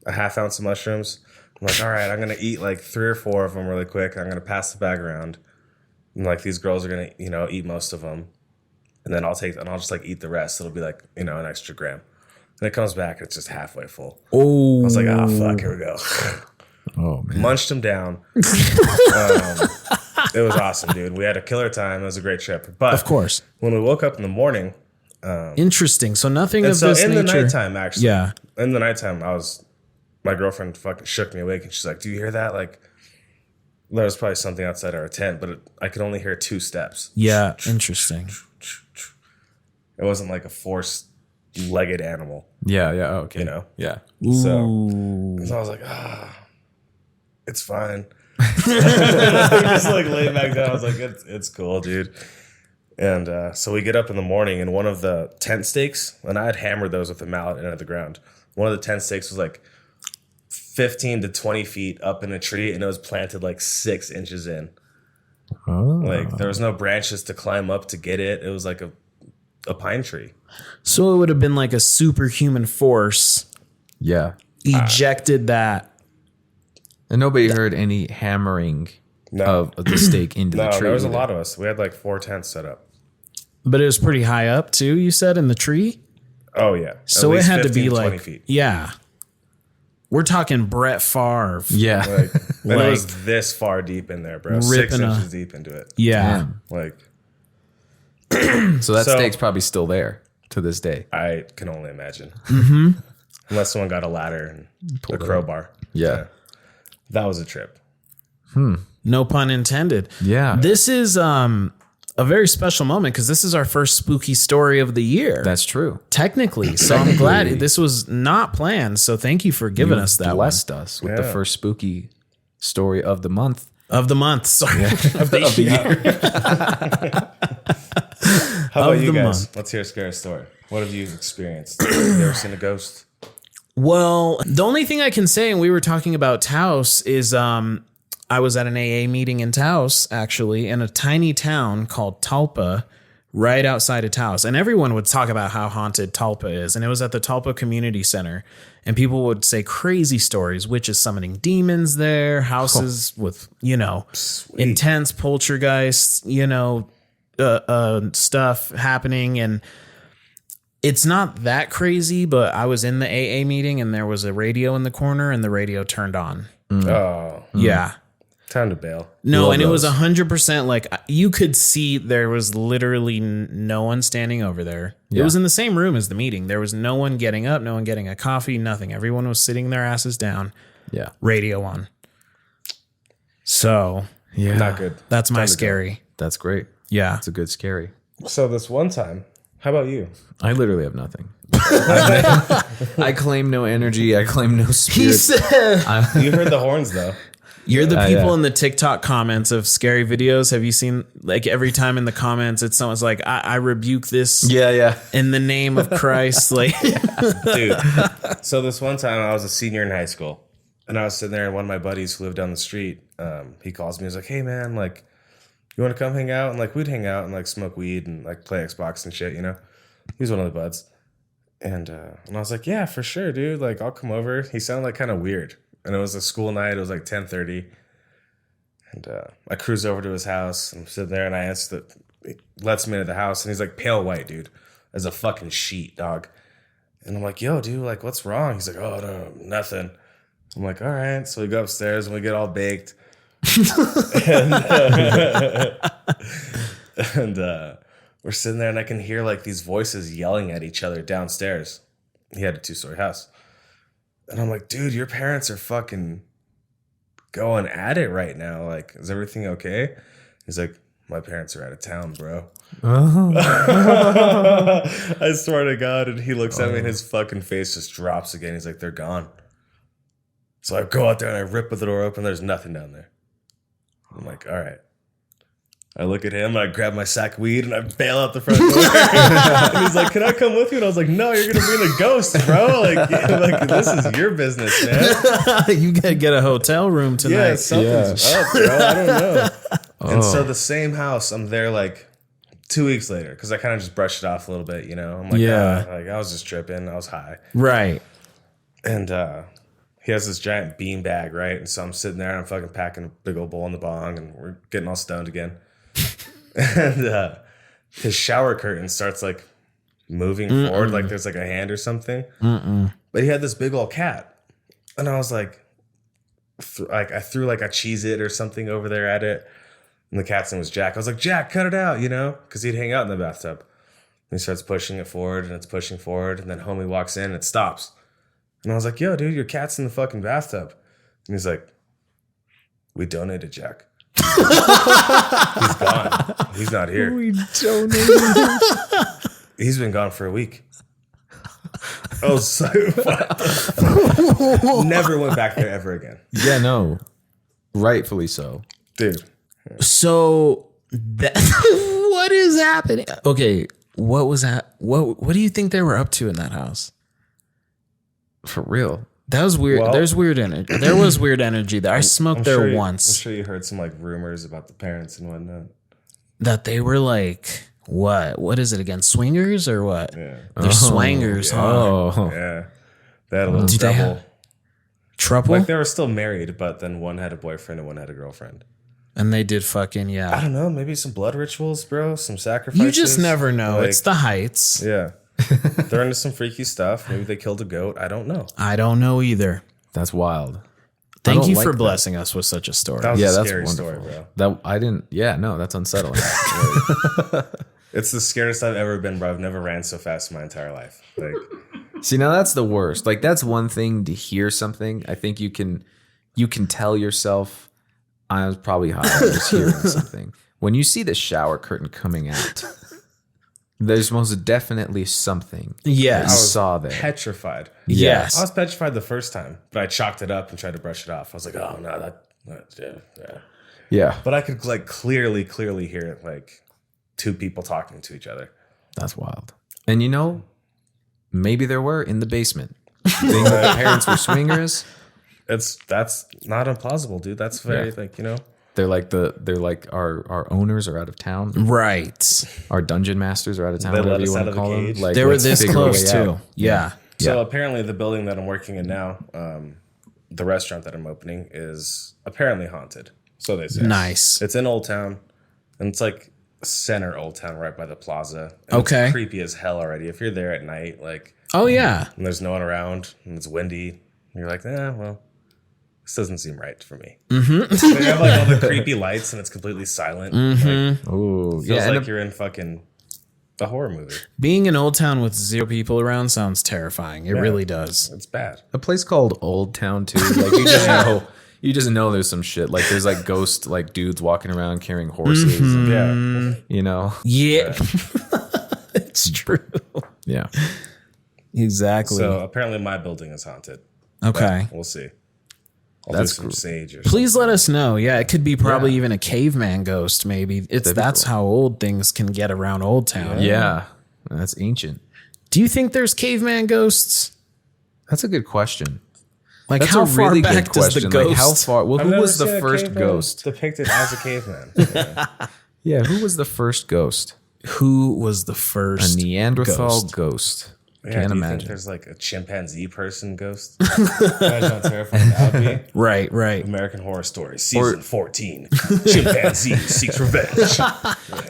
Speaker 5: a half ounce of mushrooms. I'm like, all right, I'm gonna eat like 3 or 4 of them really quick. I'm gonna pass the bag around, and like these girls are gonna, you know, eat most of them, and then I'll just like eat the rest. It'll be like, you know, an extra gram. And it comes back, it's just halfway full.
Speaker 2: Oh,
Speaker 5: I was like, oh fuck, here we go.
Speaker 1: Oh man,
Speaker 5: munched them down. It was awesome, dude. We had a killer time. It was a great trip. But
Speaker 2: of course,
Speaker 5: when we woke up in the morning,
Speaker 2: interesting. So nothing of this
Speaker 5: in
Speaker 2: nature.
Speaker 5: the nighttime, actually.
Speaker 2: Yeah.
Speaker 5: In the nighttime, my girlfriend fucking shook me awake, and she's like, "Do you hear that?" Like, there was probably something outside our tent, but I could only hear 2 steps.
Speaker 2: Yeah, interesting.
Speaker 5: It wasn't like a forced-legged animal.
Speaker 1: Yeah. Okay.
Speaker 5: You know.
Speaker 1: Yeah.
Speaker 5: So I was like, it's fine. Just like laid back down. I was like, it's cool, dude. And so we get up in the morning, and one of the tent stakes, and I had hammered those with a mallet into the ground. One of the tent stakes was like 15 to 20 feet up in a tree, and it was planted like 6 inches in.
Speaker 1: Oh.
Speaker 5: Like there was no branches to climb up to get it. It was like a pine tree.
Speaker 2: So it would have been like a superhuman force.
Speaker 1: Yeah.
Speaker 2: Ejected that.
Speaker 1: And nobody heard any hammering of the stake into the tree.
Speaker 5: No, there was a lot of us. We had like 4 tents set up.
Speaker 2: But it was pretty high up too, you said, in the tree?
Speaker 5: Oh, yeah.
Speaker 2: So it had to be
Speaker 5: 20
Speaker 2: like,
Speaker 5: feet.
Speaker 2: Yeah. We're talking Brett Favre.
Speaker 1: Yeah.
Speaker 5: Like, and
Speaker 2: Like-
Speaker 5: it was this far deep in there, bro. 6
Speaker 2: Ripping
Speaker 5: inches deep into it.
Speaker 2: Yeah.
Speaker 1: Damn.
Speaker 5: Like,
Speaker 1: So that
Speaker 5: So-
Speaker 1: steak's probably still there to this day.
Speaker 5: I can only imagine.
Speaker 2: Mm-hmm.
Speaker 5: Unless someone got a ladder and a crowbar.
Speaker 1: Yeah.
Speaker 5: That was a trip.
Speaker 2: No pun intended.
Speaker 1: Yeah.
Speaker 2: This is a very special moment because this is our first spooky story of the year.
Speaker 1: That's true.
Speaker 2: Technically. So I'm glad this was not planned. So thank you for giving us that one.
Speaker 1: Blessed us with the
Speaker 5: Yeah.
Speaker 1: first spooky story of the month.
Speaker 2: Of the month. Sorry. Of the year.
Speaker 5: How about
Speaker 2: Of
Speaker 5: you
Speaker 2: the
Speaker 5: guys?
Speaker 2: month.
Speaker 5: Let's hear a scary story. What have you experienced? Have you ever seen a ghost?
Speaker 2: Well, the only thing I can say, and we were talking about Taos, is I was at an AA meeting in Taos, actually, in a tiny town called Talpa, right outside of Taos. And everyone would talk about how haunted Talpa is. And it was at the Talpa Community Center. And people would say crazy stories, witches summoning demons there, houses with, intense poltergeists, stuff happening. And it's not that crazy, but I was in the AA meeting and there was a radio in the corner and the radio turned on.
Speaker 5: Oh,
Speaker 2: Yeah.
Speaker 5: time to bail.
Speaker 2: No,
Speaker 1: Love
Speaker 2: and it was
Speaker 1: those.
Speaker 2: 100% like you could see there was literally no one standing over there. It
Speaker 1: Yeah.
Speaker 2: was in the same room as the meeting. There was no one getting up, no one getting a coffee, nothing. Everyone was sitting their asses down,
Speaker 1: Yeah.
Speaker 2: radio on. So
Speaker 1: Yeah.
Speaker 5: Not good.
Speaker 2: that's my
Speaker 5: Time to go.
Speaker 2: scary.
Speaker 1: That's great.
Speaker 2: Yeah.
Speaker 1: It's a good scary.
Speaker 5: So this one time, how about you?
Speaker 1: I literally have nothing. I claim no energy. I claim no spirit.
Speaker 2: He said,
Speaker 5: You heard the horns though.
Speaker 2: you're the people
Speaker 1: yeah.
Speaker 2: in the TikTok comments of scary videos. Have you seen like every time in the comments, it's someone's like, I rebuke this
Speaker 1: Yeah.
Speaker 2: in the name of Christ. Like,
Speaker 5: Dude. So this one time I was a senior in high school and I was sitting there and one of my buddies who lived down the street, he calls me. He's like, hey man, like, you want to come hang out? And like, we'd hang out and like smoke weed and like play Xbox and shit, He's one of the buds. And I was like, yeah, for sure, dude. Like, I'll come over. He sounded like kind of weird. And it was a school night. It was like 10:30. And I cruise over to his house. I'm sitting there and I answer he lets me into the house. And he's like pale white, dude. As a fucking sheet, dog. And I'm like, yo, dude, like, what's wrong? He's like, oh, no, nothing. I'm like, all right. So we go upstairs and we get all baked. and we're sitting there and I can hear like these voices yelling at each other downstairs. He had a 2-story house. And I'm like, dude, your parents are fucking going at it right now. Like, is everything okay? He's like, my parents are out of town, bro. I swear to God. And he looks at me and his fucking face just drops again. He's like, they're gone. So I go out there and I rip the door open. There's nothing down there. I'm like, all right. I look at him and I grab my sack of weed and I bail out the front door. And he's like, can I come with you? And I was like, no, you're going to bring the ghost, bro. Like, this is your business, man.
Speaker 2: you gotta get a hotel room tonight.
Speaker 5: Yeah, something's up, bro. I don't know. And so the same house, I'm there like 2 weeks later because I kind of just brushed it off a little bit, I'm like,
Speaker 2: Yeah.
Speaker 5: like I was just tripping. I was high.
Speaker 2: Right.
Speaker 5: And he has this giant bean bag, right? And so I'm sitting there and I'm fucking packing a big old bowl in the bong and we're getting all stoned again. And his shower curtain starts like moving forward like there's like a hand or something. But he had this big old cat. And I was like, I threw like a Cheez-It or something over there at it. And the cat's name was Jack. I was like, Jack, cut it out, because he'd hang out in the bathtub. And he starts pushing it forward and it's pushing forward. And then homie walks in and it stops. And I was like, yo, dude, your cat's in the fucking bathtub. And he's like, we donated Jack. He's gone. He's not here.
Speaker 2: We donated.
Speaker 5: He's been gone for a week. I was like, never went back there ever again.
Speaker 1: Yeah, no. Rightfully so.
Speaker 5: Dude.
Speaker 2: So what is happening? Okay, what was that? What do you think they were up to in that house?
Speaker 1: For real.
Speaker 2: That was weird.
Speaker 5: Well-
Speaker 2: There's weird energy. There was weird energy there. I smoked there
Speaker 5: I'm
Speaker 2: once.
Speaker 5: sure you heard some like rumors about the parents and whatnot.
Speaker 2: That they were like, what is it again? Swingers or what?
Speaker 5: Yeah.
Speaker 2: They're swangers, huh?
Speaker 1: Oh.
Speaker 5: Yeah. They had a little
Speaker 2: Did they
Speaker 5: trouble.
Speaker 2: have trouble?
Speaker 5: Like they were still married, but then one had a boyfriend and one had a girlfriend.
Speaker 2: And they did fucking,
Speaker 5: I
Speaker 2: yeah.
Speaker 5: don't know, maybe some blood rituals, bro, some sacrifices.
Speaker 2: You just never know.
Speaker 5: Like,
Speaker 2: It's the heights.
Speaker 5: yeah. They're into some freaky stuff. Maybe they killed a goat. I don't know.
Speaker 2: I don't know either.
Speaker 1: That's wild.
Speaker 2: Thank you
Speaker 1: like
Speaker 2: for
Speaker 1: that.
Speaker 2: blessing us with such a story.
Speaker 5: That was
Speaker 1: Yeah,
Speaker 5: a
Speaker 1: that's
Speaker 5: scary
Speaker 1: wonderful.
Speaker 5: story, bro.
Speaker 1: That's unsettling.
Speaker 5: It's the scariest I've ever been, bro. I've never ran so fast in my entire life. Like,
Speaker 1: See, now that's the worst. Like, that's one thing to hear something. I think you can tell yourself, I was probably high just hearing something. When you see the shower curtain coming out, there's most definitely something
Speaker 2: Yes.
Speaker 1: that you saw there.
Speaker 2: Yes.
Speaker 5: petrified. I was petrified the first time, but I chalked it up and tried to brush it off. I was like, oh no, yeah.
Speaker 1: Yeah,
Speaker 5: But I could like clearly hear it, like two people talking to each other.
Speaker 1: that's wild. And maybe there were in the basement. Being that the parents were swingers,
Speaker 5: That's not implausible, dude. That's very
Speaker 1: they're like our owners are out of town.
Speaker 2: Right.
Speaker 1: Our dungeon masters are out of town.
Speaker 5: They let
Speaker 1: Whatever you
Speaker 5: us
Speaker 1: want
Speaker 5: out
Speaker 1: to
Speaker 5: of the
Speaker 1: call them.
Speaker 5: cage.
Speaker 1: Like,
Speaker 2: They were
Speaker 1: let's
Speaker 2: this
Speaker 1: figure a
Speaker 2: close
Speaker 1: way
Speaker 2: too.
Speaker 1: out.
Speaker 2: Yeah.
Speaker 5: So apparently the building that I'm working in now, the restaurant that I'm opening is apparently haunted. So they say.
Speaker 2: Nice.
Speaker 5: It's in Old Town, and it's like center Old Town, right by the plaza. And
Speaker 2: Okay.
Speaker 5: It's creepy as hell already. If you're there at night, like,
Speaker 2: Oh yeah.
Speaker 5: and there's no one around, and it's windy, and you're like, well, this doesn't seem right for me. Mm-hmm. They have like all the creepy lights, and it's completely silent. Like,
Speaker 1: Ooh,
Speaker 5: feels
Speaker 1: yeah,
Speaker 5: like you're in fucking a horror movie.
Speaker 2: Being in Old Town with 0 people around sounds terrifying. It really does.
Speaker 5: It's bad.
Speaker 1: a place called Old Town too. Like you just know there's some shit. Like there's like ghost like dudes walking around carrying horses. And,
Speaker 5: Yeah.
Speaker 2: Yeah. It's true.
Speaker 1: yeah.
Speaker 2: Exactly.
Speaker 5: So apparently my building is haunted.
Speaker 2: Okay.
Speaker 5: We'll see. I'll
Speaker 1: That's
Speaker 5: do some
Speaker 1: cool.
Speaker 5: sage or
Speaker 2: Please let us know. Yeah, it could be probably even a caveman ghost. Maybe that's how old things can get around Old Town.
Speaker 1: Yeah, that's ancient.
Speaker 2: Do you think there's caveman ghosts?
Speaker 1: That's a good question.
Speaker 2: Like
Speaker 1: That's
Speaker 2: how
Speaker 1: a
Speaker 2: far
Speaker 1: really
Speaker 2: back
Speaker 1: good
Speaker 2: does the
Speaker 1: question.
Speaker 2: ghost?
Speaker 1: Like how far? Well,
Speaker 5: I've
Speaker 1: who
Speaker 5: never
Speaker 1: was the
Speaker 5: seen a
Speaker 1: first
Speaker 5: caveman
Speaker 1: ghost?
Speaker 5: depicted as a caveman? Yeah.
Speaker 1: Yeah, who was the first ghost?
Speaker 2: Who was the
Speaker 1: A
Speaker 2: first
Speaker 1: Neanderthal
Speaker 2: ghost?
Speaker 1: ghost.
Speaker 5: Yeah,
Speaker 1: Can't
Speaker 5: do you
Speaker 1: imagine.
Speaker 5: think there's like a chimpanzee person ghost? Imagine how terrifying that would be.
Speaker 2: Right.
Speaker 5: American Horror Story, season 14. Chimpanzee seeks revenge.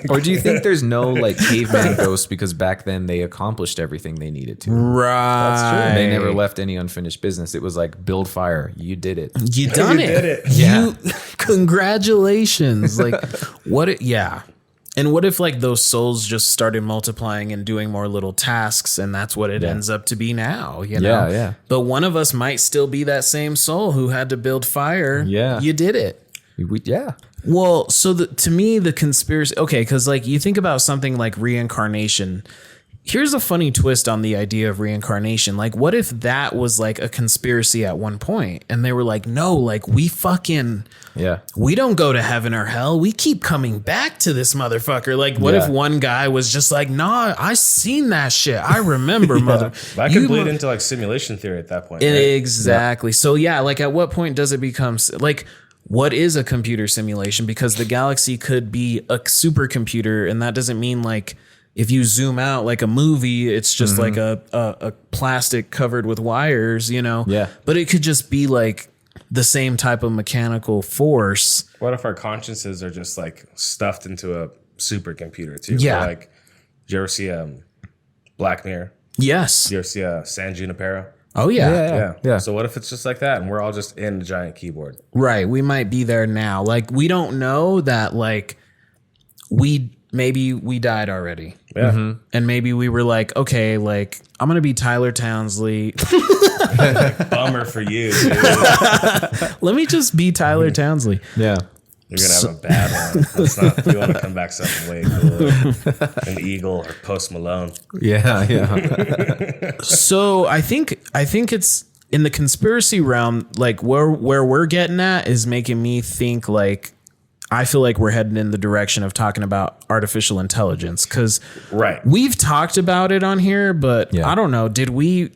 Speaker 1: Or do you think there's no like caveman ghosts because back then they accomplished everything they needed to?
Speaker 2: Right.
Speaker 1: They never left any unfinished business. It was like build fire. You did it.
Speaker 2: You done
Speaker 5: You
Speaker 2: it.
Speaker 5: did it.
Speaker 2: You congratulations. Like yeah. And what if like those souls just started multiplying and doing more little tasks and that's what it ends up to be now, you know?
Speaker 1: Yeah.
Speaker 2: But one of us might still be that same soul who had to build fire.
Speaker 1: Yeah.
Speaker 2: You did it.
Speaker 1: Yeah.
Speaker 2: Well, so to me, the conspiracy, okay, because like you think about something like reincarnation. Here's a funny twist on the idea of reincarnation. Like, what if that was like a conspiracy at one point and they were like, no, like we don't go to heaven or hell. We keep coming back to this motherfucker. Like, what if one guy was just like, nah, I seen that shit. I remember, mother.
Speaker 5: That could bleed into like simulation theory at that point. Right?
Speaker 2: Exactly. So yeah, like at what point does it become like, what is a computer simulation? Because the galaxy could be a supercomputer, and that doesn't mean like if you zoom out like a movie, it's just like a plastic covered with wires, you know?
Speaker 1: Yeah.
Speaker 2: But it could just be like the same type of mechanical force.
Speaker 5: What if our consciences are just like stuffed into a supercomputer too?
Speaker 2: Yeah.
Speaker 5: Or, like, did you ever see Black Mirror?
Speaker 2: Yes.
Speaker 5: Did you ever see San Junipero?
Speaker 2: Oh yeah.
Speaker 1: Yeah.
Speaker 5: So what if it's just like that and we're all just in a giant keyboard?
Speaker 2: Right. We might be there now. Like we don't know that like maybe we died already.
Speaker 5: Yeah.
Speaker 2: And maybe we were like, okay, like I'm going to be Tyler Townsley.
Speaker 5: Bummer for you, dude.
Speaker 2: Let me just be Tyler Townsley.
Speaker 1: Yeah.
Speaker 5: You're going to have a bad one. That's not, you want to come back something way cooler. An Eagle or Post Malone.
Speaker 1: Yeah.
Speaker 2: So I think it's in the conspiracy realm, like where we're getting at is making me think like, I feel like we're heading in the direction of talking about artificial intelligence because
Speaker 5: Right.
Speaker 2: we've talked about it on here, but
Speaker 1: Yeah.
Speaker 2: I don't know. Did we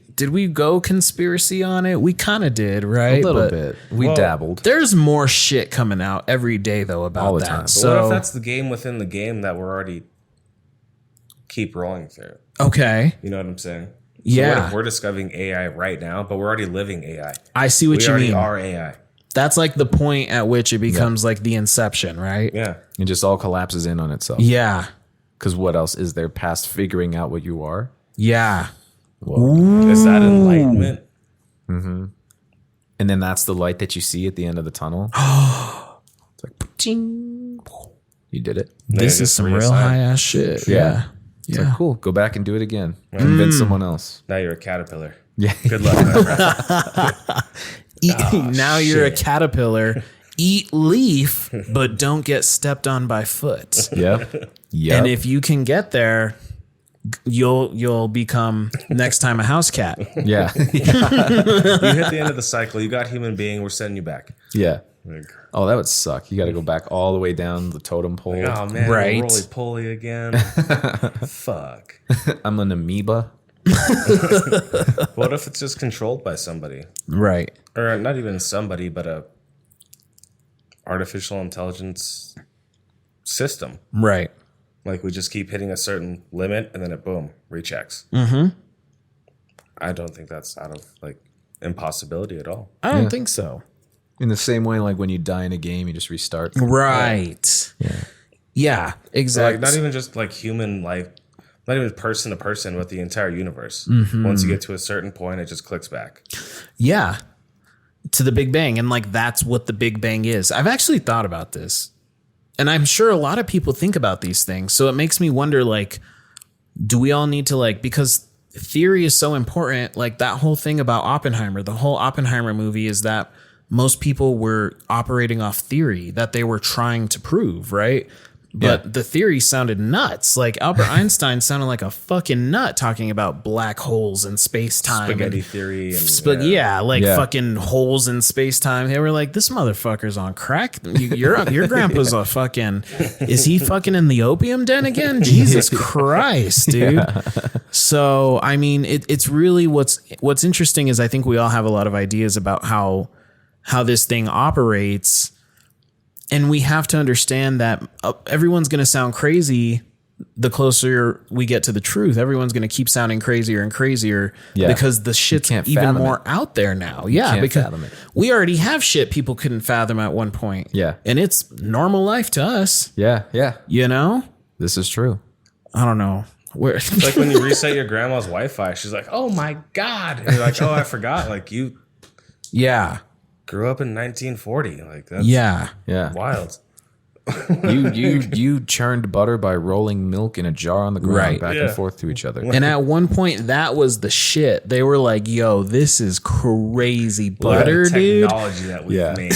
Speaker 2: go conspiracy on it? We kind of did, right?
Speaker 1: A little
Speaker 2: But
Speaker 1: bit. We dabbled.
Speaker 2: There's more shit coming out every day though about
Speaker 1: All the
Speaker 2: that.
Speaker 1: time.
Speaker 5: But
Speaker 2: So
Speaker 5: what if that's the game within the game that we're already keep rolling through?
Speaker 2: okay,
Speaker 5: You know what I'm saying? So
Speaker 2: Yeah.
Speaker 5: what if we're discovering AI right now, but we're already living AI?
Speaker 2: I see what
Speaker 5: We
Speaker 2: you
Speaker 5: already
Speaker 2: mean.
Speaker 5: are AI.
Speaker 2: That's like the point at which it becomes like the inception, right?
Speaker 5: Yeah.
Speaker 1: It just all collapses in on itself.
Speaker 2: Yeah.
Speaker 1: Because what else is there past figuring out what you are?
Speaker 2: Yeah.
Speaker 5: Is that enlightenment?
Speaker 1: And then that's the light that you see at the end of the tunnel. It's like, ching. You did it.
Speaker 2: This is some real high ass shit. Yeah.
Speaker 1: It's like, cool. Go back and do it again. Convince someone else.
Speaker 5: Now you're a caterpillar.
Speaker 1: Yeah.
Speaker 5: Good luck, my friend.
Speaker 2: Now you're a caterpillar. Eat leaf, but don't get stepped on by foot.
Speaker 1: Yep.
Speaker 2: And if you can get there, you'll become next time a house cat.
Speaker 1: Yeah.
Speaker 5: You hit the end of the cycle. You got human being. We're sending you back.
Speaker 1: Yeah.
Speaker 5: Like,
Speaker 1: Oh, that would suck. You got to go back all the way down the totem pole.
Speaker 5: oh man,
Speaker 2: Right.
Speaker 5: roly poly again. Fuck.
Speaker 1: I'm an amoeba.
Speaker 5: What if it's just controlled by somebody,
Speaker 2: Right.
Speaker 5: or not even somebody, but a artificial intelligence system?
Speaker 2: Right.
Speaker 5: Like we just keep hitting a certain limit, and then it boom rechecks. Mm-hmm. I don't think that's out of like impossibility at all.
Speaker 2: I don't think so.
Speaker 1: In the same way, like when you die in a game, you just restart.
Speaker 2: Right. Yeah, exactly.
Speaker 5: Like not even just like human life, not even person to person, but the entire universe. Once you get to a certain point, it just clicks back.
Speaker 2: Yeah. To the Big Bang. And like, that's what the Big Bang is. I've actually thought about this. And I'm sure a lot of people think about these things. So it makes me wonder, like, do we all need to like, because theory is so important. Like that whole thing about Oppenheimer, the whole Oppenheimer movie is that most people were operating off theory that they were trying to prove, right? But the theory sounded nuts. Like Albert Einstein sounded like a fucking nut talking about black holes and space-time.
Speaker 5: Spaghetti
Speaker 2: and
Speaker 5: theory. And,
Speaker 2: fucking holes in space-time. They were like, this motherfucker's on crack. Your grandpa's a fucking... Is he fucking in the opium den again? Jesus Christ, dude. Yeah. So, I mean, it's really what's interesting is I think we all have a lot of ideas about how this thing operates. And we have to understand that everyone's going to sound crazy the closer we get to the truth. Everyone's going to keep sounding crazier and crazier because the shit's even more out there now. Yeah, because we already have shit people couldn't fathom at one point.
Speaker 1: Yeah.
Speaker 2: And it's normal life to us.
Speaker 1: Yeah. Yeah.
Speaker 2: You know?
Speaker 1: This is true.
Speaker 2: I don't know.
Speaker 5: It's like when you reset your grandma's Wi-Fi, she's like, oh my God. And you're like, oh, I forgot. Like you.
Speaker 2: Yeah.
Speaker 5: Grew up in 1940. Like that's wild.
Speaker 1: You churned butter by rolling milk in a jar on the ground back and forth to each other.
Speaker 2: And at one point that was the shit. They were like, yo, this is crazy butter, dude.
Speaker 5: Technology that we've made.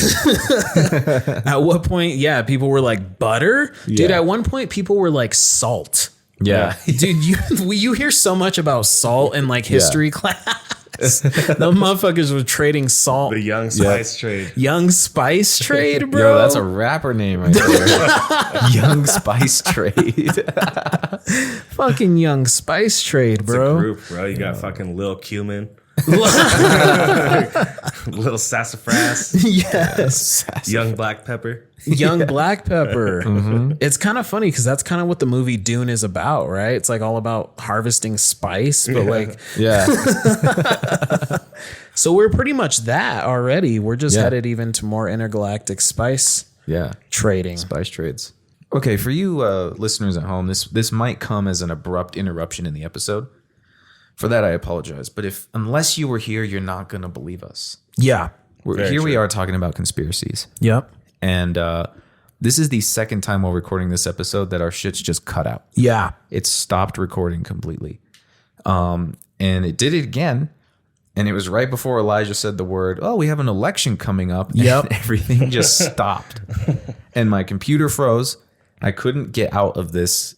Speaker 2: At what point, people were like, butter? Dude, at one point people were like salt.
Speaker 1: Yeah.
Speaker 2: Dude, you hear so much about salt in like history class. The motherfuckers were trading salt.
Speaker 5: The Young Spice Trade.
Speaker 2: Young Spice Trade, bro.
Speaker 1: Yo, that's a rapper name right there. Young Spice Trade.
Speaker 2: Fucking Young Spice Trade, bro.
Speaker 5: It's a group, bro. You got fucking Lil Cumin. Little sassafras.
Speaker 2: Yes.
Speaker 5: Young Black Pepper.
Speaker 2: Young Black Pepper. Mm-hmm. It's kind of funny because that's kind of what the movie Dune is about, right? It's like all about harvesting spice, but like, so we're pretty much that already. We're just headed even to more intergalactic spice trading.
Speaker 1: Spice trades. Okay, for you listeners at home, this might come as an abrupt interruption in the episode. For that, I apologize. But unless you were here, you're not going to believe us.
Speaker 2: Yeah.
Speaker 1: We are talking about conspiracies.
Speaker 2: Yep.
Speaker 1: And this is the second time while recording this episode that our shit's just cut out.
Speaker 2: Yeah.
Speaker 1: It stopped recording completely. And it did it again. And it was right before Elijah said the word, oh, we have an election coming up.
Speaker 2: Yep.
Speaker 1: And everything just stopped. And my computer froze. I couldn't get out of this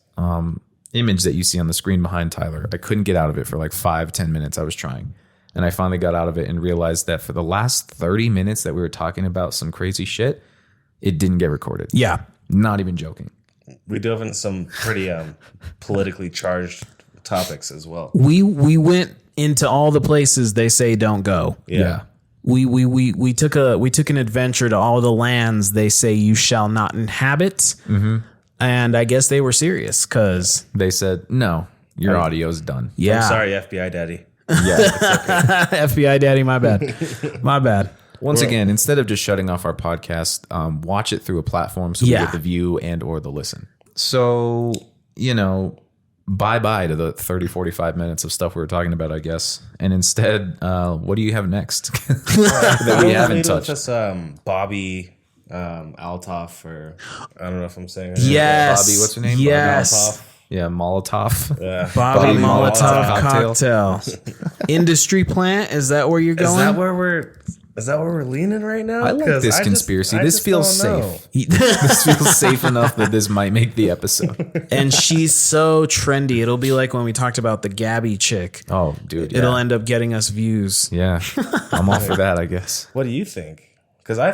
Speaker 1: image that you see on the screen behind Tyler. I couldn't get out of it for like 5-10 minutes. I was trying. And I finally got out of it and realized that for the last 30 minutes that we were talking about some crazy shit, it didn't get recorded.
Speaker 2: Yeah.
Speaker 1: Not even joking.
Speaker 5: We dove into some pretty politically charged topics as well.
Speaker 2: We went into all the places they say don't go.
Speaker 1: Yeah.
Speaker 2: We took an adventure to all the lands they say you shall not inhabit. Mm-hmm. And I guess they were serious because
Speaker 1: they said, no, your audio's done.
Speaker 2: Yeah.
Speaker 5: I'm sorry, FBI daddy.
Speaker 1: Yeah.
Speaker 2: Okay. FBI daddy, my bad. My bad.
Speaker 1: Once again, instead of just shutting off our podcast, watch it through a platform so we get the view and or the listen. So, bye-bye to the 30, 45 minutes of stuff we were talking about, I guess. And instead, what do you have next that we haven't touched?
Speaker 5: Just Bobbi Althoff, or I don't know if I'm saying her name.
Speaker 2: Yes.
Speaker 1: Bobbi, what's her name?
Speaker 2: Yes.
Speaker 5: Bobbi Althoff.
Speaker 1: Yeah, Molotov.
Speaker 5: Yeah.
Speaker 2: Bobbi Molotov
Speaker 1: cocktail.
Speaker 2: cocktail. Industry plant. Is that where you're going?
Speaker 5: Is that where we're leaning right now?
Speaker 1: I like this conspiracy. This feels safe.
Speaker 2: He-
Speaker 1: This feels safe enough that this might make the episode.
Speaker 2: and she's so trendy. It'll be like when we talked about the Gabby chick.
Speaker 1: Oh, dude.
Speaker 2: It'll end up getting us views.
Speaker 1: Yeah. I'm all for that, I guess.
Speaker 5: What do you think? Because I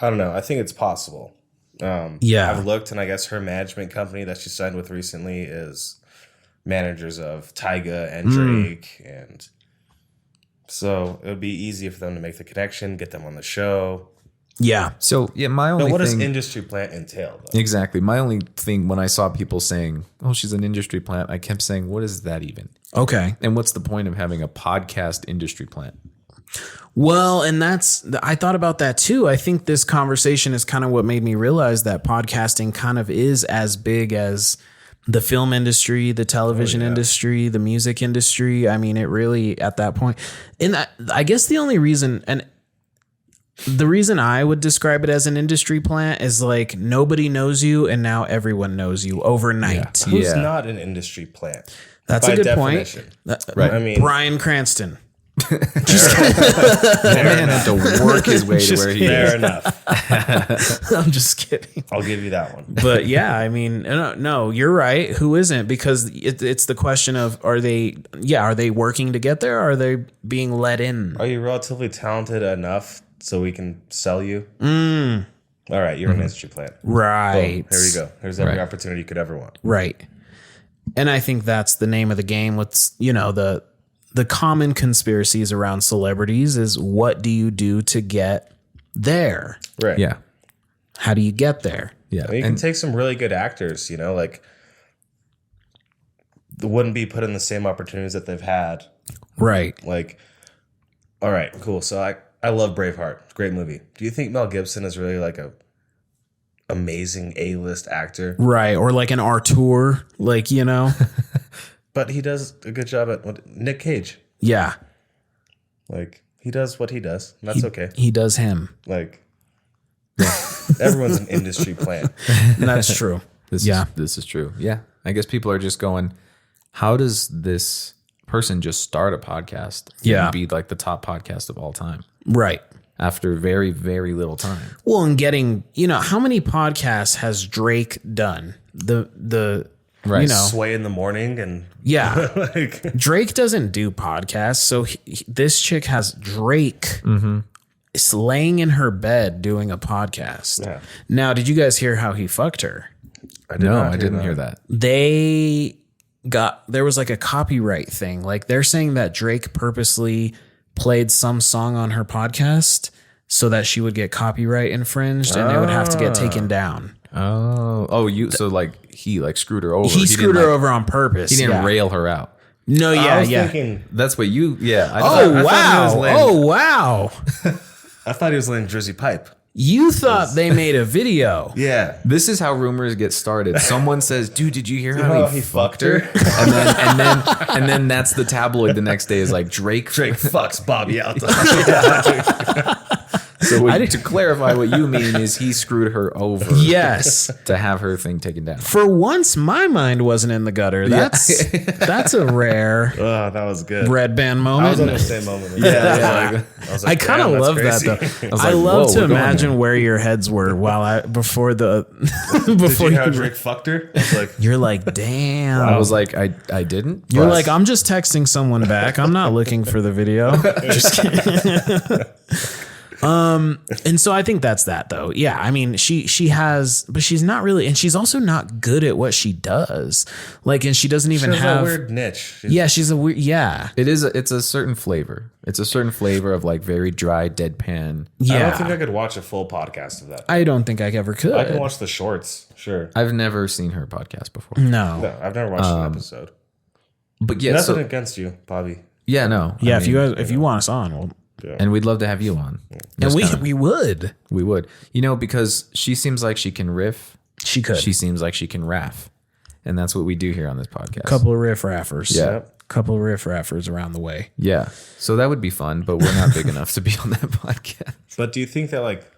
Speaker 5: don't know. I think it's possible.
Speaker 2: Yeah.
Speaker 5: I've looked, and I guess her management company that she signed with recently is managers of Tyga and Drake, and so it would be easy for them to make the connection, get them on the show.
Speaker 2: Yeah.
Speaker 1: So, yeah, my only
Speaker 5: But what
Speaker 1: thing...
Speaker 5: does industry plant entail, though?
Speaker 1: Exactly. My only thing when I saw people saying, oh, she's an industry plant, I kept saying, what is that even?
Speaker 2: Okay.
Speaker 1: And what's the point of having a podcast industry plant?
Speaker 2: Well, and I thought about that too. I think this conversation is kind of what made me realize that podcasting kind of is as big as the film industry, the television industry, the music industry. I mean, it really at that point. And I guess the only reason, and the reason I would describe it as an industry plant is like nobody knows you and now everyone knows you overnight.
Speaker 1: Yeah.
Speaker 5: Who's not an industry plant?
Speaker 2: That's
Speaker 5: By
Speaker 2: a good
Speaker 5: definition.
Speaker 2: point.
Speaker 1: Right.
Speaker 5: I mean,
Speaker 2: Bryan Cranston.
Speaker 1: That man had to work his way to where he
Speaker 5: fair
Speaker 1: is.
Speaker 5: enough.
Speaker 2: I'm just kidding.
Speaker 5: I'll give you that one.
Speaker 2: But yeah, I mean, no, you're right. Who isn't? Because it's the question of are they working to get there? Or are they being let in?
Speaker 5: Are you relatively talented enough so we can sell you? All right, you're an industry plant.
Speaker 2: Right.
Speaker 5: Boom, here we go. Here's every opportunity you could ever want.
Speaker 2: Right. And I think that's the name of the game with, the common conspiracies around celebrities is what do you do to get there?
Speaker 5: Right.
Speaker 1: Yeah.
Speaker 2: How do you get there?
Speaker 1: Yeah.
Speaker 5: You can take some really good actors, like they wouldn't be put in the same opportunities that they've had.
Speaker 2: Right.
Speaker 5: Like, all right, cool. So I love Braveheart. Great movie. Do you think Mel Gibson is really like a amazing A-list actor?
Speaker 2: Right. Or like an Artur,
Speaker 5: But he does a good job at Nick Cage.
Speaker 2: Yeah.
Speaker 5: Like, he does what he does. And that's okay.
Speaker 2: He does him.
Speaker 5: Like, everyone's an industry plant.
Speaker 2: That's true.
Speaker 1: This is true. Yeah. I guess people are just going, how does this person just start a podcast and be like the top podcast of all time
Speaker 2: Right.
Speaker 1: after very, very little time?
Speaker 2: Well, and getting, how many podcasts has Drake done? The
Speaker 1: Right.
Speaker 5: Sway in the morning and
Speaker 2: yeah.
Speaker 5: like
Speaker 2: Drake doesn't do podcasts, so this chick has Drake is laying in her bed doing a podcast.
Speaker 5: Yeah.
Speaker 2: Now, did you guys hear how he fucked her?
Speaker 1: I didn't hear that.
Speaker 2: There was like a copyright thing. Like they're saying that Drake purposely played some song on her podcast so that she would get copyright infringed and it would have to get taken down.
Speaker 1: So like he like screwed her over.
Speaker 2: He screwed her over on purpose.
Speaker 1: He didn't rail her out.
Speaker 2: No,
Speaker 5: I was thinking,
Speaker 1: That's what you, I
Speaker 2: Wow.
Speaker 5: I thought he was laying Drizzy Pipe.
Speaker 2: You thought they made a video.
Speaker 5: Yeah.
Speaker 1: This is how rumors get started. Someone says, "Dude, did you hear how he
Speaker 5: fucked her?"
Speaker 1: and then that's the tabloid the next day is like Drake
Speaker 5: fucks Bobbi Althoff.
Speaker 1: So to clarify, what you mean is he screwed her over.
Speaker 2: Yes.
Speaker 1: To have her thing taken down.
Speaker 2: For once, my mind wasn't in the gutter. That's a rare
Speaker 5: Oh, that was good.
Speaker 2: Redband
Speaker 5: I was on
Speaker 2: moment.
Speaker 5: the same moment.
Speaker 2: I kind of love that though. I love to imagine where your heads were before
Speaker 5: Did you know Drake fucked her? I was like,
Speaker 2: you're like, damn.
Speaker 1: I was like, I didn't.
Speaker 2: You're like, I'm just texting someone back. I'm not looking for the video. Just kidding. And so I think that's that though. Yeah. I mean, she has, but she's not really, and she's also not good at what she does. Like, and she doesn't even have
Speaker 5: a weird niche.
Speaker 2: she's a weird,
Speaker 1: it's a certain flavor. It's a certain flavor of like very dry, deadpan.
Speaker 2: Yeah.
Speaker 5: I don't think I could watch a full podcast of that.
Speaker 2: I don't think I ever could.
Speaker 5: I can watch the shorts, sure.
Speaker 1: I've never seen her podcast before.
Speaker 2: No.
Speaker 5: No, I've never watched an episode.
Speaker 1: But yeah,
Speaker 5: Nothing against you, Bobby.
Speaker 1: yeah, no.
Speaker 2: Yeah.
Speaker 1: I
Speaker 2: if
Speaker 1: mean,
Speaker 2: you want us on, we'll,
Speaker 1: and we'd love to have you on.
Speaker 2: and we would.
Speaker 1: We would. Because she seems like she can riff.
Speaker 2: She could.
Speaker 1: She seems like she can raff. And that's what we do here on this podcast.
Speaker 2: Couple of riff-raffers.
Speaker 1: Yeah.
Speaker 2: Couple of riff-raffers around the way.
Speaker 1: Yeah. So that would be fun, but we're not big enough to be on that podcast.
Speaker 5: But do you think that like,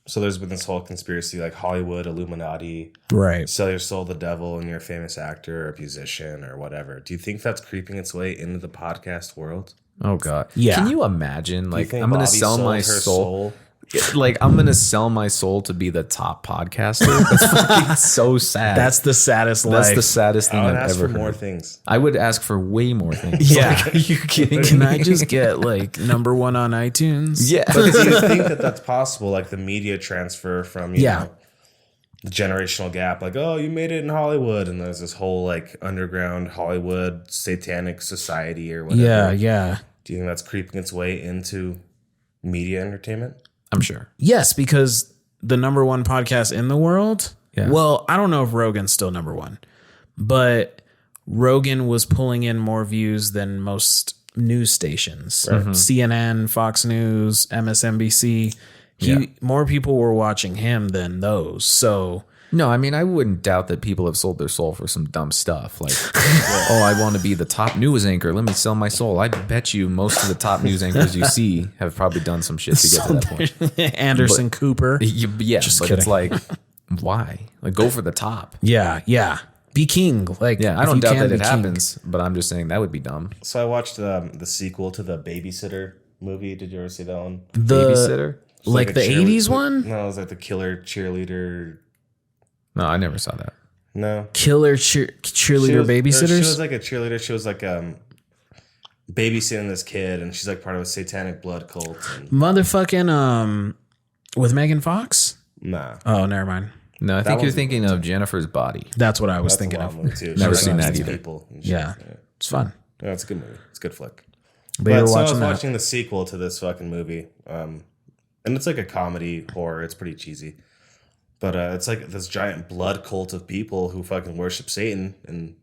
Speaker 5: so there's been this whole conspiracy like Hollywood, Illuminati,
Speaker 2: Right.
Speaker 5: sell your soul to the devil and you're a famous actor or a musician or whatever. Do you think that's creeping its way into the podcast world?
Speaker 1: Oh God.
Speaker 2: Yeah.
Speaker 1: Can you imagine? Like,
Speaker 5: think
Speaker 1: I'm going to
Speaker 5: Bobbi
Speaker 1: sell
Speaker 5: sold
Speaker 1: my
Speaker 5: her
Speaker 1: soul. Like, I'm going to sell my soul to be the top podcaster. That's fucking so sad.
Speaker 2: That's the saddest
Speaker 1: That's
Speaker 2: life.
Speaker 1: the saddest thing
Speaker 5: I would
Speaker 1: I've
Speaker 5: ask
Speaker 1: ever
Speaker 5: for more
Speaker 1: heard.
Speaker 5: things.
Speaker 1: I would ask for way more things.
Speaker 2: Yeah.
Speaker 1: Like, are you kidding
Speaker 2: Can
Speaker 1: me?
Speaker 2: I just get like number 1 on iTunes?
Speaker 1: Yeah.
Speaker 5: But do you think that that's possible? Like the media transfer from, you
Speaker 2: Yeah.
Speaker 5: know, the generational gap, like, oh, you made it in Hollywood. And there's this whole like underground Hollywood satanic society or whatever.
Speaker 2: Yeah, yeah.
Speaker 5: Do you think that's creeping its way into media entertainment?
Speaker 1: I'm sure.
Speaker 2: Yes, because the number 1 podcast in the world.
Speaker 1: Yeah.
Speaker 2: Well, I don't know if Rogan's still number 1, but Rogan was pulling in more views than most news stations. CNN, Fox News, MSNBC. More people were watching him than those. So
Speaker 1: No, I mean, I wouldn't doubt that people have sold their soul for some dumb stuff. Like, oh, I want to be the top news anchor. Let me sell my soul. I bet you most of the top news anchors you see have probably done some shit to get to that point.
Speaker 2: Anderson Cooper.
Speaker 1: Yeah,
Speaker 2: Just
Speaker 1: but
Speaker 2: kidding.
Speaker 1: it's like, why? Like, go for the top.
Speaker 2: Yeah, yeah. Be king. Like,
Speaker 1: Yeah, I
Speaker 2: if
Speaker 1: don't
Speaker 2: you
Speaker 1: doubt
Speaker 2: can,
Speaker 1: that
Speaker 2: be
Speaker 1: it
Speaker 2: king.
Speaker 1: happens, but I'm just saying that would be dumb.
Speaker 5: So I watched the sequel to the Babysitter movie. Did you ever see that one?
Speaker 2: The
Speaker 1: Babysitter?
Speaker 5: It was
Speaker 2: like
Speaker 5: a
Speaker 2: the
Speaker 5: cheerle-
Speaker 2: 80s one?
Speaker 5: No, it was like the killer cheerleader.
Speaker 1: No, I never saw that.
Speaker 5: No.
Speaker 2: Killer
Speaker 5: She
Speaker 2: cheerleader babysitters?
Speaker 5: She was like a cheerleader. She was like babysitting this kid, and she's like part of a satanic blood cult. And,
Speaker 2: Motherfucking with Megan Fox?
Speaker 5: nah.
Speaker 2: Oh, never mind.
Speaker 1: No, I think you're
Speaker 5: one's-
Speaker 1: thinking of Jennifer's Body.
Speaker 2: That's what I was
Speaker 5: That's
Speaker 2: thinking
Speaker 5: a
Speaker 2: of.
Speaker 5: wild movie too.
Speaker 1: Never
Speaker 5: She
Speaker 1: seen
Speaker 5: like
Speaker 1: that
Speaker 5: kills
Speaker 1: either.
Speaker 5: people and shit.
Speaker 2: Yeah. It's fun.
Speaker 5: Yeah, it's a good movie. It's a good flick.
Speaker 2: But you're
Speaker 5: so I was
Speaker 2: watching that.
Speaker 5: watching the sequel to this fucking movie, and it's like a comedy horror. It's pretty cheesy, but it's like this giant blood cult of people who fucking worship Satan and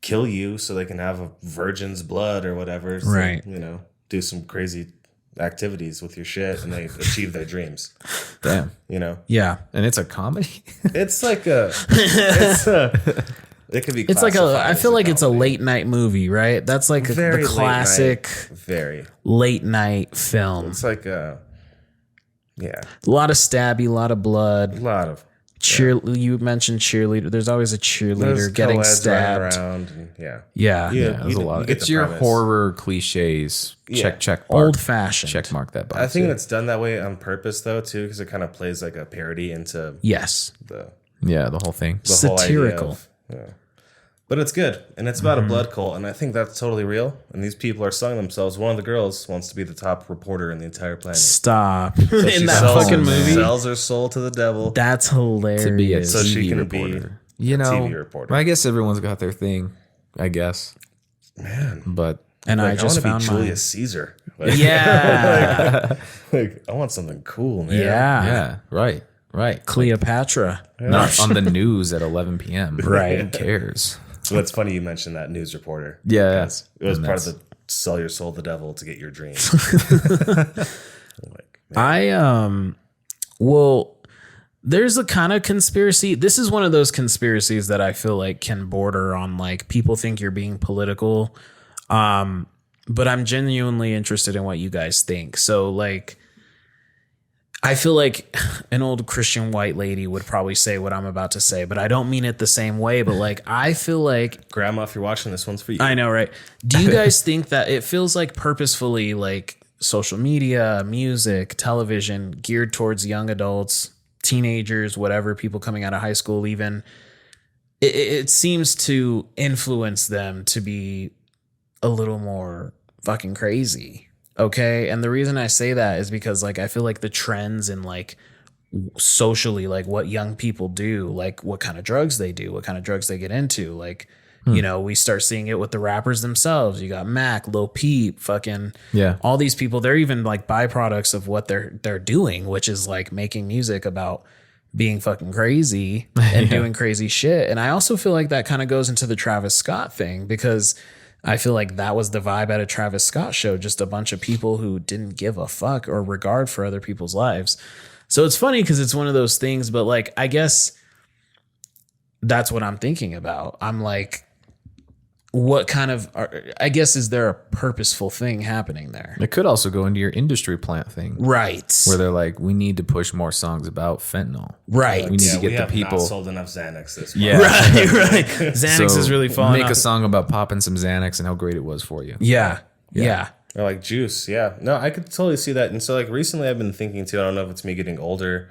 Speaker 5: kill you so they can have a virgin's blood or whatever. So,
Speaker 2: Right.
Speaker 5: You know, do some crazy activities with your shit, and they achieve their dreams.
Speaker 1: Damn.
Speaker 5: You know,
Speaker 2: Yeah.
Speaker 1: And it's a comedy?
Speaker 5: it's like it could be.
Speaker 2: It's like
Speaker 5: classified
Speaker 2: I
Speaker 5: as
Speaker 2: feel like it's a
Speaker 5: comedy.
Speaker 2: late night movie, right? That's like
Speaker 5: Very
Speaker 2: the
Speaker 5: late
Speaker 2: classic
Speaker 5: night. Very.
Speaker 2: late night film.
Speaker 5: It's like yeah,
Speaker 2: A lot of stabby, a lot of blood.
Speaker 5: a lot of
Speaker 2: You mentioned cheerleader. There's always a cheerleader
Speaker 5: There's
Speaker 2: getting
Speaker 5: co-eds running
Speaker 2: stabbed.
Speaker 5: around. And,
Speaker 2: Yeah.
Speaker 1: Yeah, there's a
Speaker 5: you
Speaker 1: lot.
Speaker 5: get
Speaker 1: It's
Speaker 5: the
Speaker 1: your
Speaker 5: premise.
Speaker 1: horror cliches.
Speaker 5: Yeah.
Speaker 1: Check mark.
Speaker 2: Old fashioned.
Speaker 1: Check mark that box.
Speaker 5: I think
Speaker 1: yeah.
Speaker 5: it's done that way on purpose, though, too, because it kind of plays like a parody into
Speaker 2: Yes.
Speaker 5: the
Speaker 1: Yeah, the whole thing.
Speaker 5: whole idea
Speaker 2: Satirical.
Speaker 5: of- yeah. But it's good, and it's about a blood cult, and I think that's totally real. And these people are selling themselves. One of the girls wants to be the top reporter in the entire planet.
Speaker 2: Stop.
Speaker 5: So
Speaker 2: In
Speaker 5: she
Speaker 2: that
Speaker 5: sells-
Speaker 2: fucking movie.
Speaker 5: sells her soul to the devil.
Speaker 2: That's hilarious.
Speaker 1: To be a
Speaker 5: So she
Speaker 1: TV
Speaker 5: can be
Speaker 1: reporter. You know,
Speaker 5: TV reporter.
Speaker 1: I guess everyone's got their thing. I guess,
Speaker 5: Man,
Speaker 1: but
Speaker 2: and I
Speaker 5: like,
Speaker 2: just
Speaker 5: I want
Speaker 2: found
Speaker 5: to be
Speaker 2: mine.
Speaker 5: Julius Caesar. Like,
Speaker 2: Yeah.
Speaker 5: like, I want something cool, man.
Speaker 2: yeah.
Speaker 1: yeah, right.
Speaker 2: Cleopatra.
Speaker 1: Not on the news at 11 p.m.
Speaker 2: Right.
Speaker 1: Who cares?
Speaker 5: So it's funny you mentioned that news reporter.
Speaker 1: Yeah,
Speaker 5: Because it was
Speaker 1: and
Speaker 5: part of
Speaker 1: that's-
Speaker 5: the sell your soul to the devil to get your dreams.
Speaker 2: Well, there's a kind of conspiracy. This is one of those conspiracies that I feel like can border on like people think you're being political. But I'm genuinely interested in what you guys think. So like I feel like an old Christian white lady would probably say what I'm about to say, but I don't mean it the same way. But like, I feel like,
Speaker 5: Grandma, if you're watching, this one's for you.
Speaker 2: I know, right? Do you guys think that it feels like purposefully like social media, music, television geared towards young adults, teenagers, whatever, people coming out of high school, even it seems to influence them to be a little more fucking crazy. Okay. And the reason I say that is because like I feel like the trends in like socially, like what young people do, like what kind of drugs they do, what kind of drugs they get into, like, you know, we start seeing it with the rappers themselves. You got Mac, Lil Peep, fucking all these people. They're even like byproducts of what they're doing, which is like making music about being fucking crazy and doing crazy shit. And I also feel like that kind of goes into the Travis Scott thing because I feel like that was the vibe at a Travis Scott show, just a bunch of people who didn't give a fuck or regard for other people's lives. So it's funny because it's one of those things, but like, I guess that's what I'm thinking about. I'm like, what kind of, I guess, is there a purposeful thing happening there?
Speaker 1: It could also go into your industry plant thing.
Speaker 2: Right.
Speaker 1: Where they're like, we need to push more songs about fentanyl.
Speaker 2: Right.
Speaker 1: We need to
Speaker 5: we
Speaker 1: get the
Speaker 5: have
Speaker 1: people.
Speaker 5: not sold enough Xanax this month.
Speaker 1: Yeah.
Speaker 2: Right. Xanax
Speaker 1: So
Speaker 2: is really falling
Speaker 1: Make
Speaker 2: off.
Speaker 1: a song about popping some Xanax and how great it was for you.
Speaker 2: Yeah. Yeah.
Speaker 5: Or like juice. Yeah. No, I could totally see that. And so like recently I've been thinking too, I don't know if it's me getting older,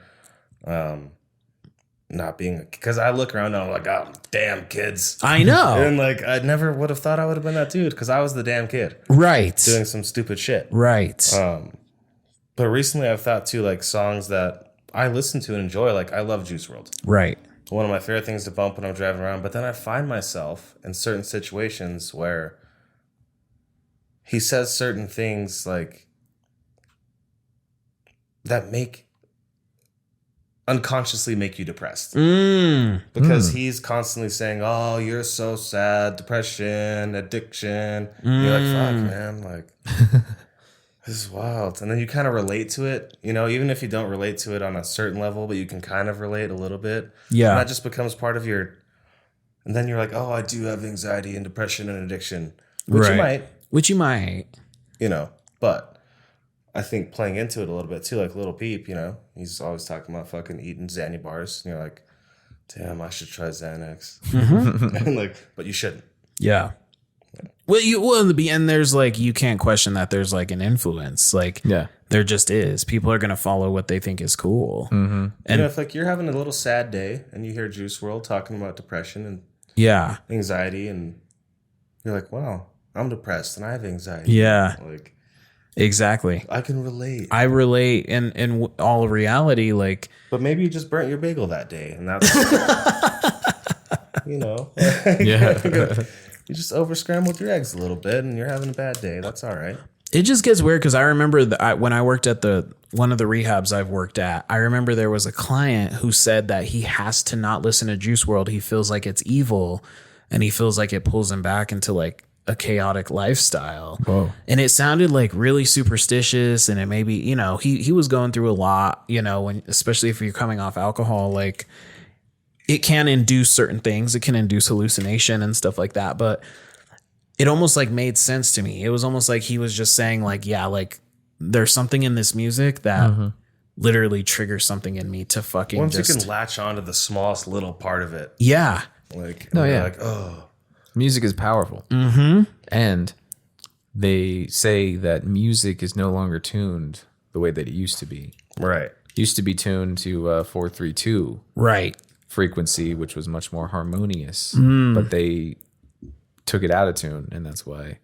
Speaker 5: not being, because I look around and I'm like, oh, damn kids.
Speaker 2: I know.
Speaker 5: And like, I never would have thought I would have been that dude because I was the damn kid
Speaker 2: Right.
Speaker 5: doing some stupid shit.
Speaker 2: Right.
Speaker 5: But recently I've thought too, like songs that I listen to and enjoy. Like I love Juice WRLD.
Speaker 2: Right.
Speaker 5: One of my favorite things to bump when I'm driving around. But then I find myself in certain situations where he says certain things like that unconsciously make you depressed. Because he's constantly saying, oh, you're so sad, depression, addiction. You're like, fuck, man, like this is wild. And then you kind of relate to it, you know, even if you don't relate to it on a certain level, but you can kind of relate a little bit.
Speaker 2: Yeah.
Speaker 5: And that just becomes part of your, and then you're like, oh, I do have anxiety and depression and addiction, which you might, you know, but I think playing into it a little bit too, like Lil Peep, you know, he's always talking about fucking eating Xanny bars. And you're like, damn, I should try Xanax. And like, but you shouldn't.
Speaker 2: Yeah. Well, in the end, there's like, you can't question that there's like an influence. Like,
Speaker 1: Yeah.
Speaker 2: there just is. People are going to follow what they think is cool.
Speaker 5: And you know, if like you're having a little sad day and you hear Juice WRLD talking about depression and
Speaker 2: Yeah.
Speaker 5: anxiety, and you're like, wow, I'm depressed and I have anxiety.
Speaker 2: Yeah.
Speaker 5: Like,
Speaker 2: Exactly.
Speaker 5: I can relate.
Speaker 2: I relate in all reality, like,
Speaker 5: But maybe you just burnt your bagel that day, and that's, you know,
Speaker 1: Yeah.
Speaker 5: you just over scrambled your eggs a little bit, and you're having a bad day. that's all right.
Speaker 2: it just gets weird because I remember that when I worked at one of the rehabs I've worked at, I remember there was a client who said that he has to not listen to Juice WRLD. He feels like it's evil, and he feels like it pulls him back into like a chaotic lifestyle.
Speaker 1: Whoa.
Speaker 2: And it sounded like really superstitious, and it maybe, you know, he was going through a lot, you know, when, especially if you're coming off alcohol, like it can induce certain things. It can induce hallucination and stuff like that. But it almost like made sense to me. It was almost like he was just saying like, yeah, like there's something in this music that literally triggers something in me to fucking
Speaker 5: Once you can latch onto the smallest little part of it,
Speaker 2: yeah.
Speaker 5: like,
Speaker 1: No, yeah.
Speaker 5: like, oh,
Speaker 1: Music is powerful. And they say that music is no longer tuned the way that it used to be.
Speaker 5: right.
Speaker 1: It used to be tuned to 432
Speaker 2: Right.
Speaker 1: frequency, which was much more harmonious. But they took it out of tune, and that's why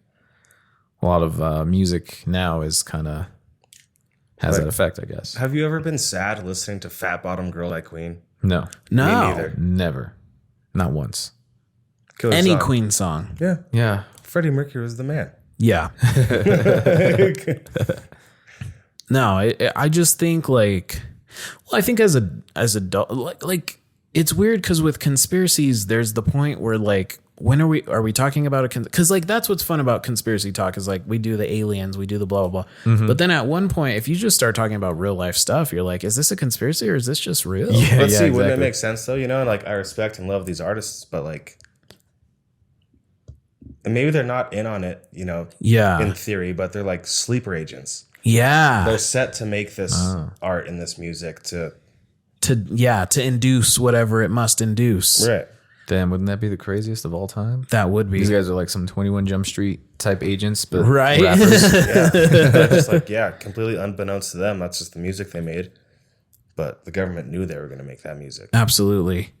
Speaker 1: a lot of music now is kind of has that effect, I guess.
Speaker 5: Have you ever been sad listening to Fat Bottom Girl by Queen?
Speaker 1: No,
Speaker 2: No.
Speaker 5: Me neither.
Speaker 1: never, not once.
Speaker 5: Killer
Speaker 2: Any
Speaker 5: song.
Speaker 2: Queen song.
Speaker 5: Yeah.
Speaker 1: Yeah,
Speaker 5: Freddie Mercury was the man.
Speaker 2: Yeah. No, I just think like, well, I think as adult, like it's weird because with conspiracies, there's the point where like, when are we talking about because like that's what's fun about conspiracy talk is like we do the aliens, we do the blah blah blah, but then at one point if you just start talking about real life stuff, you're like, is this a conspiracy or is this just real?
Speaker 1: Yeah,
Speaker 5: Let's see, wouldn't it
Speaker 1: exactly.
Speaker 5: make sense though? You know, like I respect and love these artists, but like, and maybe they're not in on it, you know,
Speaker 2: Yeah.
Speaker 5: in theory, but they're like sleeper agents.
Speaker 2: Yeah.
Speaker 5: They're set to make this art and this music to
Speaker 2: to induce whatever it must induce.
Speaker 5: right.
Speaker 1: damn, wouldn't that be the craziest of all time?
Speaker 2: That would be.
Speaker 1: These guys are like some 21 Jump Street type agents, but
Speaker 2: Right.
Speaker 1: rappers.
Speaker 5: They're just like, yeah, completely unbeknownst to them, that's just the music they made. But the government knew they were going to make that music.
Speaker 2: Absolutely.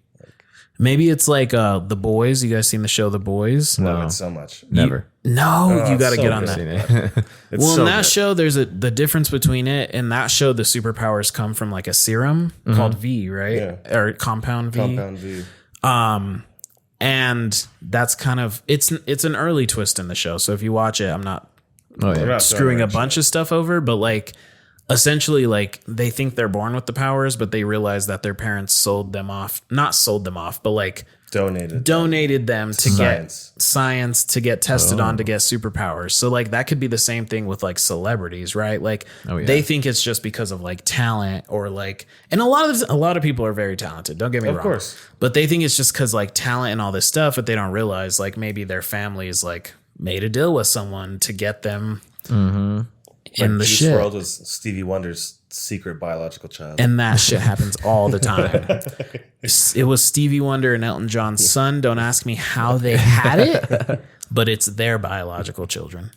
Speaker 2: Maybe it's like The Boys. You guys seen the show The Boys?
Speaker 5: Love it so much.
Speaker 1: Never.
Speaker 2: No, you got to
Speaker 5: so
Speaker 2: get on
Speaker 5: good.
Speaker 2: that.
Speaker 1: Seen it.
Speaker 5: It's
Speaker 2: Well,
Speaker 5: so
Speaker 2: in that
Speaker 5: good.
Speaker 2: show, there's the difference between it. In that show, the superpowers come from like a serum called V, right?
Speaker 5: Yeah.
Speaker 2: Or compound V.
Speaker 5: Compound V.
Speaker 2: And that's kind of it's an early twist in the show. So if you watch it, I'm not
Speaker 1: Oh yeah.
Speaker 5: Not
Speaker 2: screwing a
Speaker 5: throwing
Speaker 2: bunch of stuff over, but like essentially like they think they're born with the powers, but they realize that their parents not sold them off, but like donated them to get science to get tested on to get superpowers. So like that could be the same thing with like celebrities, right? Like they think it's just because of like talent or like, and a lot of people are very talented. Don't get me wrong.
Speaker 5: Of course.
Speaker 2: But they think it's just because like talent and all this stuff, but they don't realize like maybe their families like made a deal with someone to get them in the
Speaker 5: Juice
Speaker 2: shit.
Speaker 5: WRLD was Stevie Wonder's secret biological child.
Speaker 2: And that shit happens all the time. It was Stevie Wonder and Elton John's son. Don't ask me how they had it, but it's their biological children.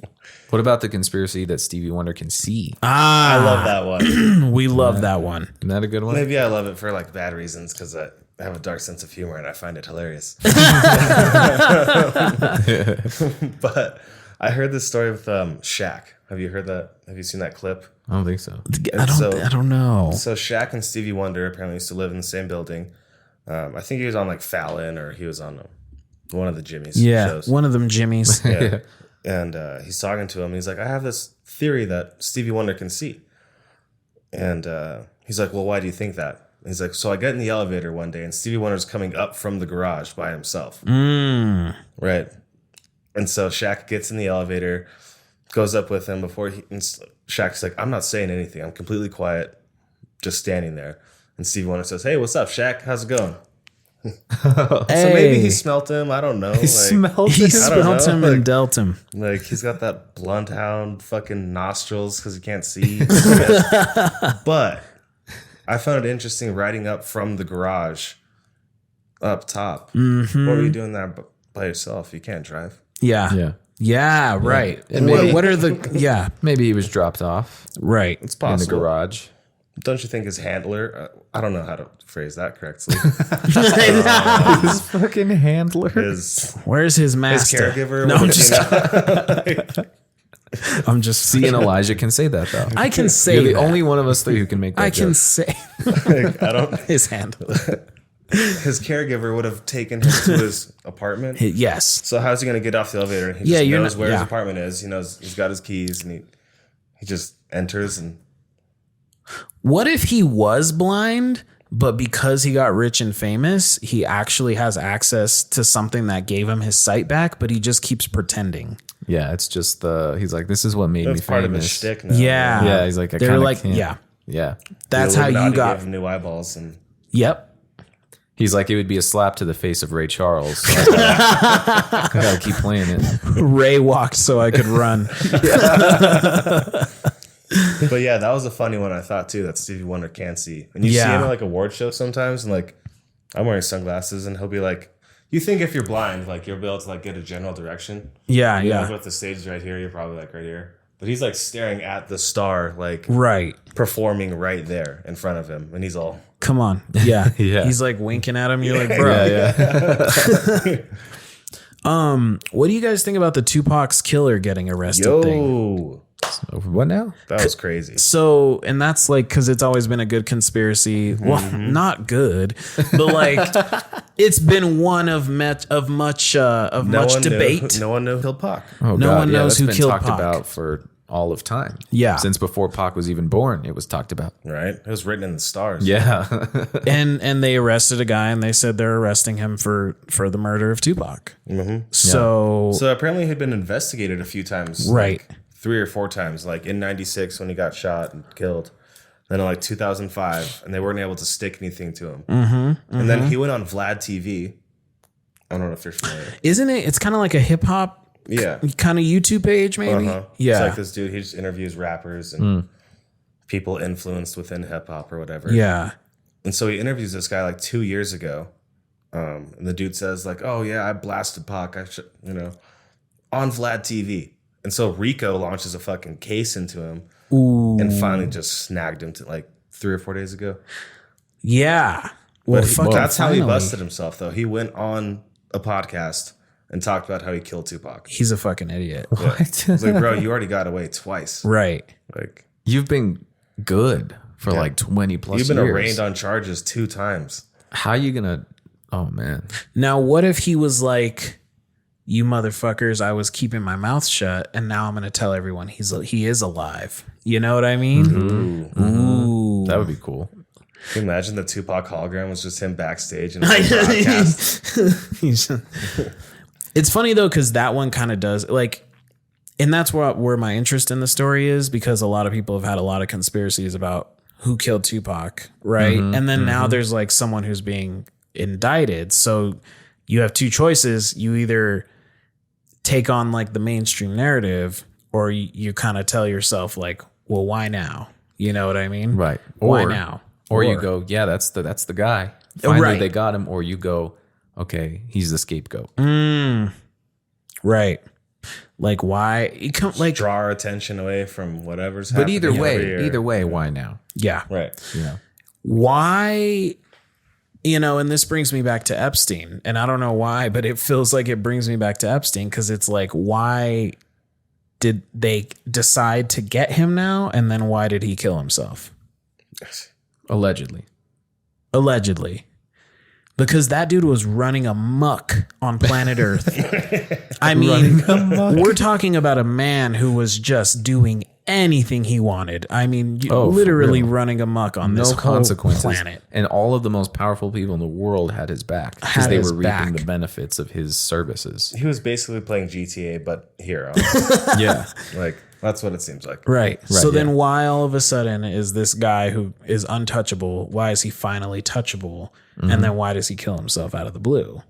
Speaker 1: What about the conspiracy that Stevie Wonder can see?
Speaker 5: I love that one.
Speaker 2: We love that one.
Speaker 1: Isn't that a good one?
Speaker 5: Maybe I love it for like bad reasons because I have a dark sense of humor and I find it hilarious. But I heard this story with Shaq. Have you heard that? Have you seen that clip?
Speaker 1: I don't think so.
Speaker 2: I don't know.
Speaker 5: So Shaq and Stevie Wonder apparently used to live in the same building. I think he was on like Fallon or he was on one of the Jimmy's shows.
Speaker 2: One of them Jimmy's.
Speaker 5: Yeah. And he's talking to him. And he's like, I have this theory that Stevie Wonder can see. And he's like, well, why do you think that? And he's like, so I get in the elevator one day and Stevie Wonder's coming up from the garage by himself. Right. And so Shaq gets in the elevator, goes up with him before and Shaq's like, I'm not saying anything. I'm completely quiet, just standing there. And Stevie Wonder says, hey, what's up, Shaq? How's it going? So maybe he smelt him. I don't know.
Speaker 1: He smelled
Speaker 2: him and dealt him.
Speaker 5: Like he's got that bloodhound fucking nostrils because he can't see. But I found it interesting riding up from the garage up top. What were you doing there by yourself? You can't drive.
Speaker 2: Yeah, right.
Speaker 1: And maybe,
Speaker 2: what are the
Speaker 1: maybe he was dropped off
Speaker 2: right.
Speaker 5: It's possible.
Speaker 1: in the garage.
Speaker 5: Don't you think his handler? I don't know how to phrase that correctly.
Speaker 1: His fucking handler.
Speaker 2: Where's his master?
Speaker 5: His caregiver.
Speaker 2: No, I'm just
Speaker 1: seeing Elijah can say that though.
Speaker 2: I can say
Speaker 1: You're the
Speaker 2: that.
Speaker 1: only one of us three who can make that
Speaker 2: I
Speaker 1: joke.
Speaker 2: can say
Speaker 5: I don't.
Speaker 2: his handler.
Speaker 5: His caregiver would have taken him to his apartment.
Speaker 2: Yes.
Speaker 5: So how's he going to get off the elevator? And he just knows where his apartment is. He knows he's got his keys, and he just enters. And
Speaker 2: what if he was blind, but because he got rich and famous, he actually has access to something that gave him his sight back, but he just keeps pretending?
Speaker 1: Yeah, it's just he's like, this is what made me famous.
Speaker 5: Part of his shtick now.
Speaker 2: Yeah,
Speaker 1: he's like,
Speaker 2: they're like,
Speaker 1: yeah.
Speaker 2: That's how you got
Speaker 5: gave him new eyeballs, and
Speaker 2: yep.
Speaker 1: He's like, it would be a slap to the face of Ray Charles. So I gotta keep playing it.
Speaker 2: Ray walked so I could run.
Speaker 5: But yeah, that was a funny one I thought too, that Stevie Wonder can't see. And you see him at like award shows sometimes, and like I'm wearing sunglasses, and he'll be like, you think if you're blind, like you'll be able to like get a general direction.
Speaker 2: Yeah,
Speaker 5: you know, if the stage is right here, you're probably like right here. But he's like staring at the star, like performing right there in front of him, and he's all,
Speaker 2: come on. Yeah. He's like winking at him. You're like, bro. What do you guys think about the Tupac's killer getting arrested thing?
Speaker 1: What now?
Speaker 5: That was crazy.
Speaker 2: So, and that's like, because it's always been a good conspiracy. Well, not good, but like it's been one of much debate.
Speaker 5: No one knew who killed Pac.
Speaker 1: Oh,
Speaker 2: no one knows who
Speaker 1: been
Speaker 2: killed
Speaker 1: talked
Speaker 2: Pac.
Speaker 1: about for all of time.
Speaker 2: Yeah.
Speaker 1: Since before Pac was even born, it was talked about.
Speaker 5: Right? It was written in the stars.
Speaker 1: Yeah.
Speaker 2: and they arrested a guy, and they said they're arresting him for the murder of Tupac. So
Speaker 5: apparently he'd been investigated a few times.
Speaker 2: Right.
Speaker 5: Like 3 or 4 times, like in 96 when he got shot and killed. Then in like 2005, and they weren't able to stick anything to him. And then he went on Vlad TV. I don't know if you're familiar.
Speaker 2: Isn't it? It's kind of like a hip hop kind of YouTube page, maybe. Yeah.
Speaker 5: It's like this dude, he just interviews rappers and people influenced within hip hop or whatever.
Speaker 2: Yeah.
Speaker 5: And so he interviews this guy like 2 years ago. And the dude says like, oh yeah, I blasted Pac, on Vlad TV. And so Rico launches a fucking case into him and finally just snagged him to like 3 or 4 days ago.
Speaker 2: Yeah.
Speaker 5: Well, that's how he busted himself, though. He went on a podcast and talked about how he killed Tupac.
Speaker 2: He's a fucking idiot.
Speaker 1: What?
Speaker 5: It's like, bro, you already got away twice.
Speaker 2: Right.
Speaker 5: Like,
Speaker 1: you've been good for like 20 plus years.
Speaker 5: You've been arraigned on charges 2 times.
Speaker 1: How you gonna? Oh man.
Speaker 2: Now, what if he was like, you motherfuckers, I was keeping my mouth shut, and now I'm going to tell everyone he is alive. You know what I mean?
Speaker 1: Ooh. That would be cool.
Speaker 5: Can you imagine the Tupac hologram was just him backstage and broadcast?
Speaker 2: It's funny though, because that one kind of does like, and that's where my interest in the story is, because a lot of people have had a lot of conspiracies about who killed Tupac, right? And then now there's like someone who's being indicted. So you have two choices. You either take on like the mainstream narrative, or you kind of tell yourself like, well, why now? You know what I mean?
Speaker 1: Right.
Speaker 2: Why now?
Speaker 1: Or you go, yeah, that's the guy. Finally,
Speaker 2: Right.
Speaker 1: they got him. Or you go, okay, he's the scapegoat.
Speaker 2: Right. Like why? You come like
Speaker 5: Draw our attention away from whatever's
Speaker 1: But
Speaker 5: happening.
Speaker 1: either way, why now?
Speaker 2: yeah.
Speaker 5: Right.
Speaker 1: You know,
Speaker 2: Why? You know, and this brings me back to Epstein, and I don't know why, but it feels like it brings me back to Epstein, because it's like, why did they decide to get him now, and then why did he kill himself?
Speaker 1: allegedly.
Speaker 2: Allegedly. Because that dude was running amok on planet Earth. I mean, we're talking about a man who was just doing anything he wanted. I mean, literally running amok on this
Speaker 1: No
Speaker 2: whole
Speaker 1: consequences.
Speaker 2: planet.
Speaker 1: And all of the most powerful people in the world had his back because they were reaping the benefits of his services.
Speaker 5: He was basically playing GTA, but hero.
Speaker 1: Yeah.
Speaker 5: Like, that's what it seems like.
Speaker 2: Right. So
Speaker 1: yeah.
Speaker 2: then why all of a sudden is this guy who is untouchable, why is he finally touchable? And then why does he kill himself out of the blue?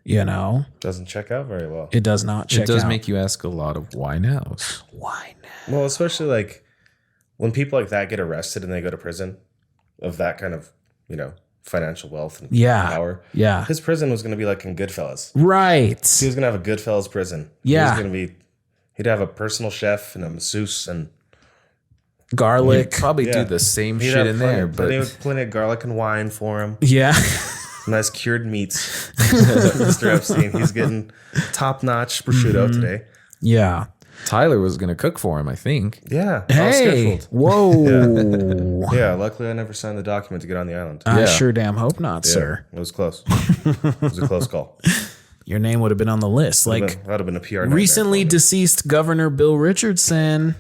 Speaker 2: You know?
Speaker 5: Doesn't check out very well.
Speaker 2: It does not check out.
Speaker 1: It does make you ask a lot of why nows.
Speaker 2: Why now?
Speaker 5: Well, especially like when people like that get arrested and they go to prison of that kind of, you know, financial wealth and power.
Speaker 2: Yeah.
Speaker 5: His prison was going to be like in Goodfellas.
Speaker 2: Right.
Speaker 5: He was going to have a Goodfellas prison.
Speaker 2: Yeah.
Speaker 5: He was going to be, he'd have a personal chef and a masseuse and
Speaker 2: Garlic.
Speaker 1: Probably do the same
Speaker 5: he'd
Speaker 1: shit
Speaker 5: have
Speaker 1: in
Speaker 5: plenty,
Speaker 1: there,
Speaker 5: they
Speaker 1: but
Speaker 5: would plenty of garlic and wine for him.
Speaker 2: Yeah.
Speaker 5: Nice cured meats. Mr. Epstein, he's getting top-notch prosciutto today.
Speaker 2: Yeah.
Speaker 1: Tyler was going to cook for him, I think.
Speaker 5: Yeah. All
Speaker 2: Hey.
Speaker 5: scheduled.
Speaker 2: Whoa.
Speaker 5: Yeah, luckily I never signed the document to get on the island.
Speaker 2: I sure damn hope not, sir.
Speaker 5: It was close. It was a close call.
Speaker 2: Your name would have been on the list. Like
Speaker 5: That would have been a PR nightmare
Speaker 2: recently
Speaker 5: for me.
Speaker 2: deceased Governor Bill Richardson.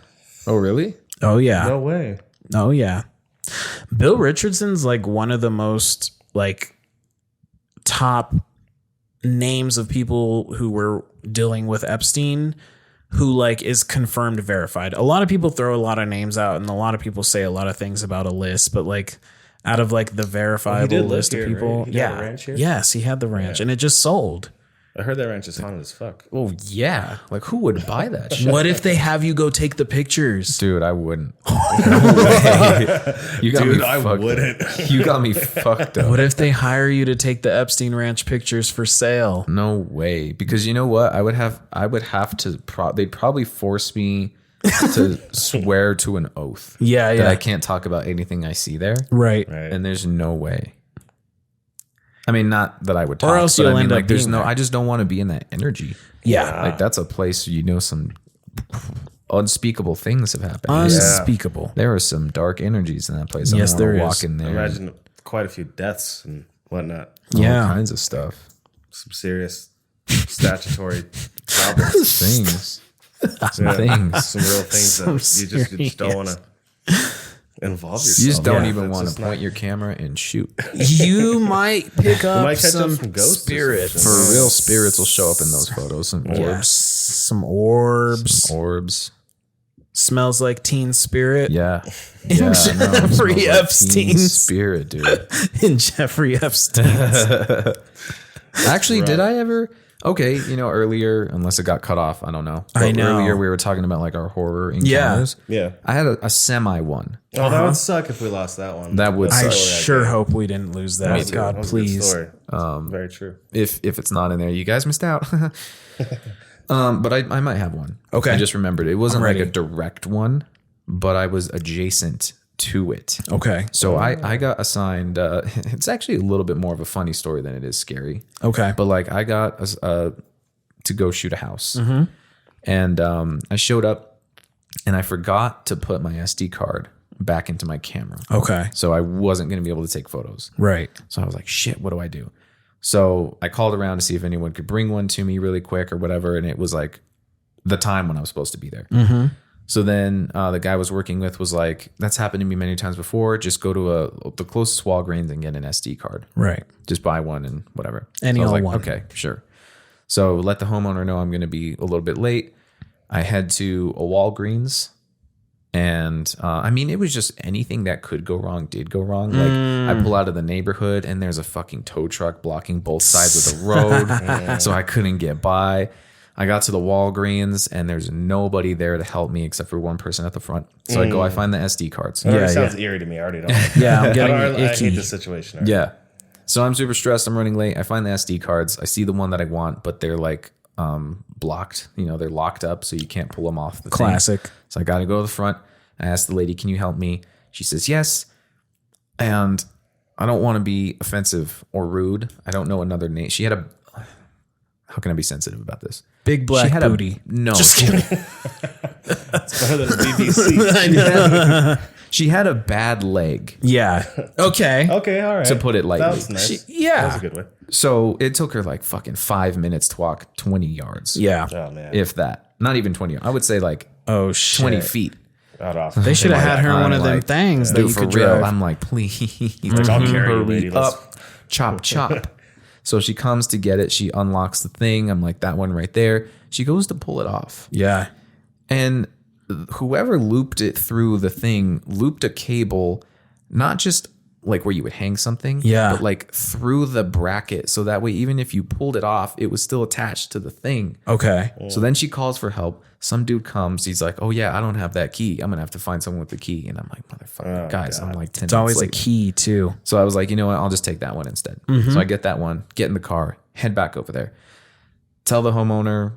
Speaker 1: Oh, really?
Speaker 2: Oh, yeah.
Speaker 5: No way.
Speaker 2: Oh, yeah. Bill Richardson's like one of the most like top names of people who were dealing with Epstein, who like is confirmed verified. A lot of people throw a lot of names out and a lot of people say a lot of things about a list, but like out of like the verifiable
Speaker 5: did live
Speaker 2: list
Speaker 5: here,
Speaker 2: of people.
Speaker 5: right? He had a ranch here?
Speaker 2: Yes, he had the ranch and it just sold.
Speaker 5: I heard that ranch is haunted as fuck.
Speaker 1: Well, yeah. Like, who would buy that shit?
Speaker 2: What if they have you go take the pictures?
Speaker 1: Dude, I wouldn't. No way. You got
Speaker 5: Dude,
Speaker 1: me
Speaker 5: I
Speaker 1: fucked
Speaker 5: wouldn't.
Speaker 1: up. You got me fucked up.
Speaker 2: What if they hire you to take the Epstein Ranch pictures for sale?
Speaker 1: No way. Because you know what? I would have to they'd probably force me to swear to an oath.
Speaker 2: Yeah,
Speaker 1: that
Speaker 2: yeah.
Speaker 1: I can't talk about anything I see there.
Speaker 2: Right.
Speaker 1: And there's no way. I mean, not that I would talk,
Speaker 2: Or else
Speaker 1: but
Speaker 2: you'll
Speaker 1: I mean,
Speaker 2: end up
Speaker 1: like, there's
Speaker 2: being
Speaker 1: no,
Speaker 2: there.
Speaker 1: I just don't want to be in that energy.
Speaker 2: Yeah.
Speaker 1: Like, that's a place, you know, some unspeakable things have happened.
Speaker 2: Unspeakable.
Speaker 1: There are some dark energies in that place.
Speaker 2: Yes,
Speaker 1: I don't
Speaker 2: there
Speaker 1: wanna
Speaker 2: is.
Speaker 1: walk in there.
Speaker 5: Imagine quite a few deaths and whatnot.
Speaker 1: All
Speaker 2: Yeah.
Speaker 1: kinds of stuff.
Speaker 5: Some serious statutory problems.
Speaker 1: Things.
Speaker 5: Yeah.
Speaker 1: Things.
Speaker 5: Some real things that you just don't want to involve yourself.
Speaker 1: You just don't
Speaker 5: in.
Speaker 1: even
Speaker 5: It's
Speaker 1: want
Speaker 5: just
Speaker 1: to point your camera and shoot.
Speaker 2: You might pick up
Speaker 5: might catch up
Speaker 2: some
Speaker 5: some ghosts or
Speaker 2: spirits.
Speaker 5: something.
Speaker 1: For real, spirits will show up in those photos. Some orbs.
Speaker 2: Yes. Some orbs.
Speaker 1: Some orbs.
Speaker 2: Smells like Teen Spirit.
Speaker 1: Yeah. Yeah.
Speaker 2: Jeffrey
Speaker 1: Teen
Speaker 2: Epstein's-
Speaker 1: spirit, dude.
Speaker 2: In Jeffrey Epstein.
Speaker 1: Actually, did I ever? Okay, you know, earlier, unless it got cut off, I don't know. But
Speaker 2: I know.
Speaker 1: Earlier, we were talking about like our horror encounters.
Speaker 5: Yeah.
Speaker 1: I had a semi one.
Speaker 5: Oh, that would suck if we lost that one.
Speaker 1: That would
Speaker 2: I
Speaker 1: suck.
Speaker 2: sure hope we didn't lose that.
Speaker 5: too.
Speaker 2: God,
Speaker 5: That was a good
Speaker 2: please.
Speaker 5: story. Very true.
Speaker 1: If it's not in there, you guys missed out. But I might have one.
Speaker 2: Okay.
Speaker 1: I just remembered. It wasn't like
Speaker 2: ready.
Speaker 1: a direct one, but I was adjacent to it.
Speaker 2: Okay.
Speaker 1: So I got assigned. It's actually a little bit more of a funny story than it is scary.
Speaker 2: Okay.
Speaker 1: But like I got to go shoot a house, and I showed up, and I forgot to put my SD card back into my camera.
Speaker 2: Okay.
Speaker 1: So I wasn't going to be able to take photos.
Speaker 2: Right.
Speaker 1: So I was like, shit, what do I do? So I called around to see if anyone could bring one to me really quick or whatever, and it was like the time when I was supposed to be there. So then the guy I was working with was like, that's happened to me many times before. Just go to the closest Walgreens and get an SD card.
Speaker 2: Right.
Speaker 1: Just buy one and whatever.
Speaker 2: Any
Speaker 1: so I was
Speaker 2: old
Speaker 1: like,
Speaker 2: one.
Speaker 1: okay, sure. So let the homeowner know I'm going to be a little bit late. I head to a Walgreens. And I mean, it was just anything that could go wrong did go wrong. Like I pull out of the neighborhood and there's a fucking tow truck blocking both sides of the road. So I couldn't get by. I got to the Walgreens and there's nobody there to help me except for one person at the front. So I find the SD cards.
Speaker 5: It sounds eerie to me. I already don't like it.
Speaker 2: Yeah, I'm getting
Speaker 5: I
Speaker 2: icky.
Speaker 5: hate this situation. Already.
Speaker 1: Yeah. So I'm super stressed. I'm running late. I find the SD cards. I see the one that I want, but they're like blocked. You know, they're locked up so you can't pull them off the
Speaker 2: Classic.
Speaker 1: thing. So I got to go to the front. I asked the lady, can you help me? She says, yes. And I don't want to be offensive or rude. I don't know another name. She had a, how can I be sensitive about this?
Speaker 2: Big black
Speaker 1: She had
Speaker 2: booty.
Speaker 1: No.
Speaker 2: Just kidding.
Speaker 5: It's better than BBC.
Speaker 1: She had a bad leg,
Speaker 2: Yeah. Okay.
Speaker 5: Okay, all right.
Speaker 1: to put it lightly.
Speaker 5: That was nice.
Speaker 2: Yeah.
Speaker 5: That was a good way.
Speaker 1: So it took her like fucking 5 minutes to walk 20 yards.
Speaker 2: Yeah.
Speaker 5: Oh, man.
Speaker 1: If that. Not even 20 yards. I would say like
Speaker 2: Oh shit.
Speaker 1: 20 feet.
Speaker 5: Not off.
Speaker 2: They should have had her on one of them
Speaker 1: like,
Speaker 2: things that
Speaker 1: Dude,
Speaker 2: you
Speaker 1: for
Speaker 2: could
Speaker 1: real.
Speaker 2: drive.
Speaker 1: I'm like, please.
Speaker 5: Like, I'll carry you,
Speaker 1: hurry
Speaker 5: lady. Let's-
Speaker 1: up. Chop, chop. So she comes to get it. She unlocks the thing. I'm like, that one right there. She goes to pull it off.
Speaker 2: Yeah.
Speaker 1: And whoever looped it through the thing looped a cable, not just like where you would hang something,
Speaker 2: Yeah.
Speaker 1: but like through the bracket. So that way, even if you pulled it off, it was still attached to the thing.
Speaker 2: Okay.
Speaker 1: So then she calls for help. Some dude comes. He's like, oh, yeah, I don't have that key. I'm going to have to find someone with the key. And I'm like, motherfucker, guys, I'm like 10
Speaker 2: It's always a
Speaker 1: minutes late.
Speaker 2: key too.
Speaker 1: So I was like, you know what? I'll just take that one instead. So I get that one, get in the car, head back over there. Tell the homeowner,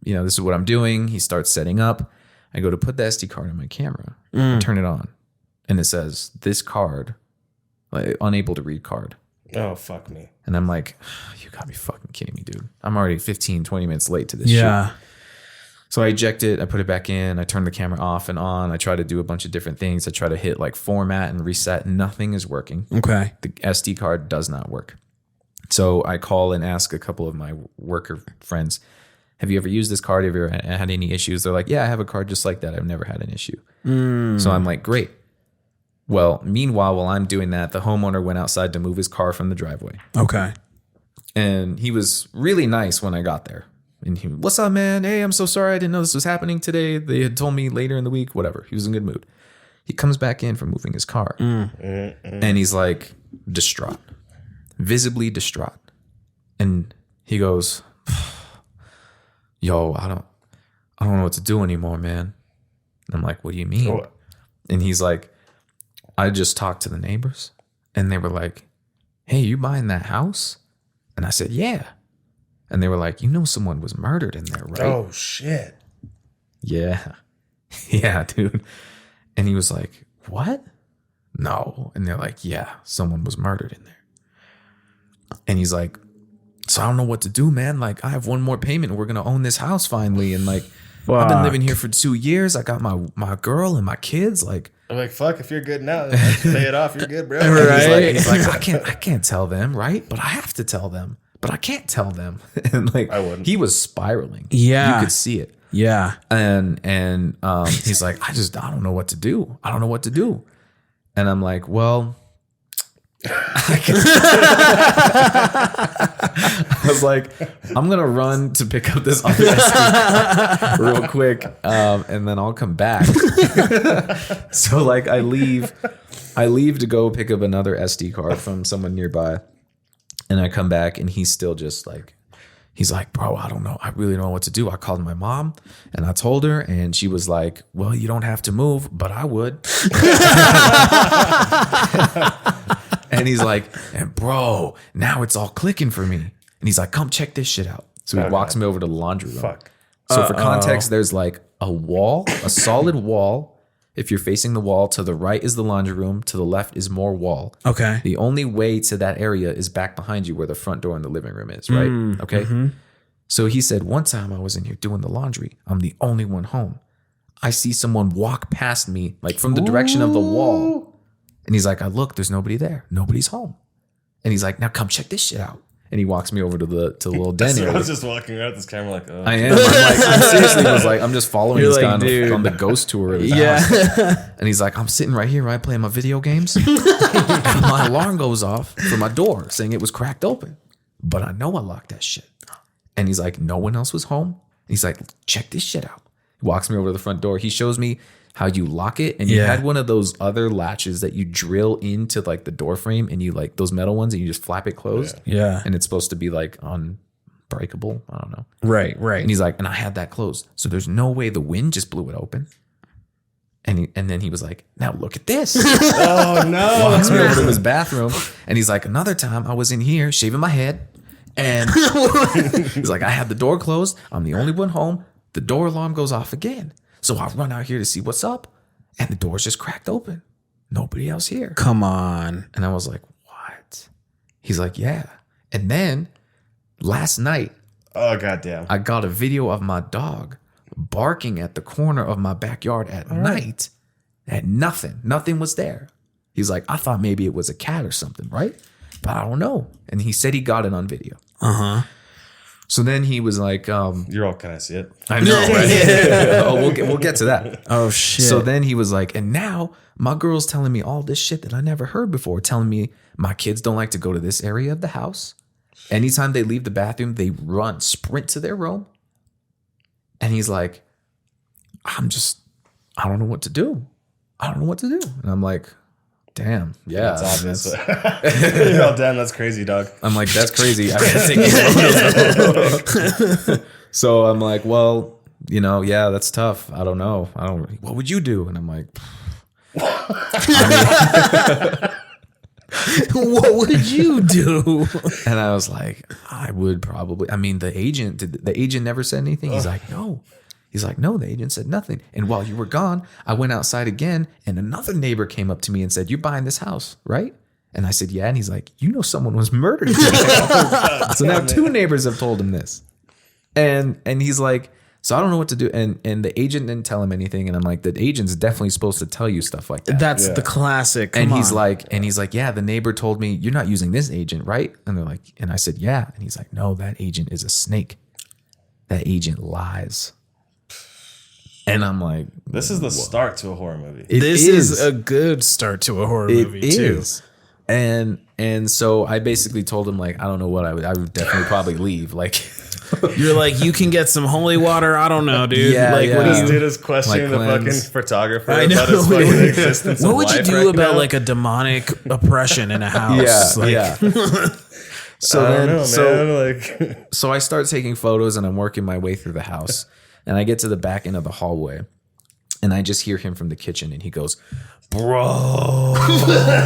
Speaker 1: you know, this is what I'm doing. He starts setting up. I go to put the SD card in my camera, and turn it on. And it says, this card, like, unable to read card.
Speaker 5: Oh, fuck me.
Speaker 1: And I'm like, you gotta be fucking kidding me, dude. I'm already 15, 20 minutes late to this shit.
Speaker 2: Yeah.
Speaker 1: So I eject it, I put it back in, I turn the camera off and on. I try to do a bunch of different things. I try to hit like format and reset. Nothing is working.
Speaker 2: Okay.
Speaker 1: The SD card does not work. So I call and ask a couple of my worker friends, have you ever used this card? Have you ever had any issues? They're like, yeah, I have a card just like that. I've never had an issue. So I'm like, great. Well, meanwhile, while I'm doing that, the homeowner went outside to move his car from the driveway.
Speaker 2: Okay.
Speaker 1: And he was really nice when I got there. And he, what's up, man? Hey, I'm so sorry. I didn't know this was happening today. They had told me later in the week, whatever. He was in good mood. He comes back in from moving his car. And he's like distraught, visibly distraught. And he goes, yo, I don't know what to do anymore, man. And I'm like, what do you mean?
Speaker 5: Oh.
Speaker 1: And he's like, I just talked to the neighbors and they were like, hey, you buying that house? And I said, yeah. And they were like, you know, someone was murdered in there, right?
Speaker 5: Oh, shit.
Speaker 1: Yeah. Yeah, dude. And he was like, what? No. And they're like, yeah, someone was murdered in there. And he's like, so I don't know what to do, man. Like, I have one more payment and we're going to own this house finally. And like, I've been living here for 2 years. I got my girl and my kids. Like,
Speaker 5: I'm like, fuck, if you're good now, pay it off. You're good, bro.
Speaker 1: he's like, I can't tell them, right? But I have to tell them. But I can't tell them. And like,
Speaker 5: I wouldn't.
Speaker 1: he was spiraling.
Speaker 2: Yeah.
Speaker 1: You could see it.
Speaker 2: Yeah.
Speaker 1: And he's like, I don't know what to do. I don't know what to do. And I'm like, well, I was like, I'm going to run to pick up this other SD real quick. And then I'll come back. So like I leave to go pick up another SD card from someone nearby. And I come back and he's still just like, he's like, bro, I don't know. I really don't know what to do. I called my mom and I told her and she was like, well, you don't have to move, but I would. And he's like, and bro, now it's all clicking for me. And he's like, come check this shit out. So he walks me over to the laundry room.
Speaker 5: Fuck.
Speaker 1: So for context, there's like a wall, a solid wall. If you're facing the wall, to the right is the laundry room. To the left is more wall.
Speaker 2: Okay.
Speaker 1: The only way to that area is back behind you where the front door in the living room is, right? Okay. So he said, one time I was in here doing the laundry. I'm the only one home. I see someone walk past me, like from the direction of the wall. And he's like, I look, there's nobody there. Nobody's home. And he's like, now come check this shit out. And he walks me over to the little den
Speaker 5: So I
Speaker 1: area.
Speaker 5: was just walking around with this camera like, oh.
Speaker 1: I am. I'm seriously was like, I'm just following
Speaker 2: You're
Speaker 1: this guy
Speaker 2: like, dude.
Speaker 1: on the ghost tour of his house. And he's like, I'm sitting right here, right, playing my video games. And my alarm goes off for my door saying it was cracked open. But I know I locked that shit. And he's like, no one else was home. He's like, check this shit out. He walks me over to the front door. He shows me how you lock it. And you had one of those other latches that you drill into like the door frame and you like those metal ones and you just flap it closed.
Speaker 2: Yeah.
Speaker 1: And it's supposed to be like unbreakable. I don't know.
Speaker 2: Right.
Speaker 1: And he's like, and I had that closed. So there's no way the wind just blew it open. And then he was like, now look at this.
Speaker 5: Oh, no.
Speaker 1: Walks me over to his bathroom. And he's like, another time I was in here shaving my head. And he's like, I had the door closed. I'm the only one home. The door alarm goes off again. So I run out here to see what's up. And the door's just cracked open. Nobody else here.
Speaker 2: Come on.
Speaker 1: And I was like, what? He's like, yeah. And then last night,
Speaker 5: Oh, goddamn.
Speaker 1: I got a video of my dog barking at the corner of my backyard at night. And nothing was there. He's like, I thought maybe it was a cat or something, right? But I don't know. And he said he got it on video. So then he was like,
Speaker 5: You're all, can I see it?
Speaker 1: I know, right? Oh, we'll get to that.
Speaker 2: Oh, shit.
Speaker 1: So then he was like, and now my girl's telling me all this shit that I never heard before, telling me my kids don't like to go to this area of the house. Anytime they leave the bathroom, they sprint to their room. And he's like, I don't know what to do. And I'm like, damn, yeah.
Speaker 5: That's obvious. Oh, damn, that's crazy, dog.
Speaker 1: I'm like, that's crazy. I gotta take photos. So I'm like, well, yeah, that's tough. I don't know. What would you do? And I'm like,
Speaker 2: what would you do?
Speaker 1: and I was like, I would probably. I mean, the agent never said anything. He's like, no. He's like, no, the agent said nothing. And while you were gone, I went outside again and another neighbor came up to me and said, you're buying this house, right? And I said, yeah. And he's like, someone was murdered. So now two neighbors have told him this. And he's like, so I don't know what to do. And the agent didn't tell him anything. And I'm like, the agent's definitely supposed to tell you stuff like that.
Speaker 2: That's the classic.
Speaker 1: And he's like, yeah, the neighbor told me you're not using this agent, right? And they're like, and I said, yeah. And he's like, no, that agent is a snake. That agent lies. And I'm like,
Speaker 5: this is the start to a horror movie.
Speaker 2: This is a good start to a horror movie too.
Speaker 1: And so I basically told him like, I don't know what I would definitely probably leave. Like,
Speaker 2: you're like, you can get some holy water. I don't know, dude.
Speaker 1: Yeah,
Speaker 2: like,
Speaker 1: yeah.
Speaker 2: what do
Speaker 5: This
Speaker 2: you?
Speaker 5: dude is questioning
Speaker 1: Like
Speaker 5: the fucking
Speaker 1: cleanse.
Speaker 5: photographer
Speaker 2: I know.
Speaker 5: about his fucking existence.
Speaker 2: What
Speaker 5: of
Speaker 2: would you
Speaker 5: life
Speaker 2: do
Speaker 5: right
Speaker 2: about
Speaker 5: now.
Speaker 2: like a demonic oppression in a house?
Speaker 1: yeah. So
Speaker 5: I don't
Speaker 1: then,
Speaker 5: know, man. Like,
Speaker 1: so I start taking photos and I'm working my way through the house, and I get to the back end of the hallway, and I just hear him from the kitchen, and he goes, "Bro,"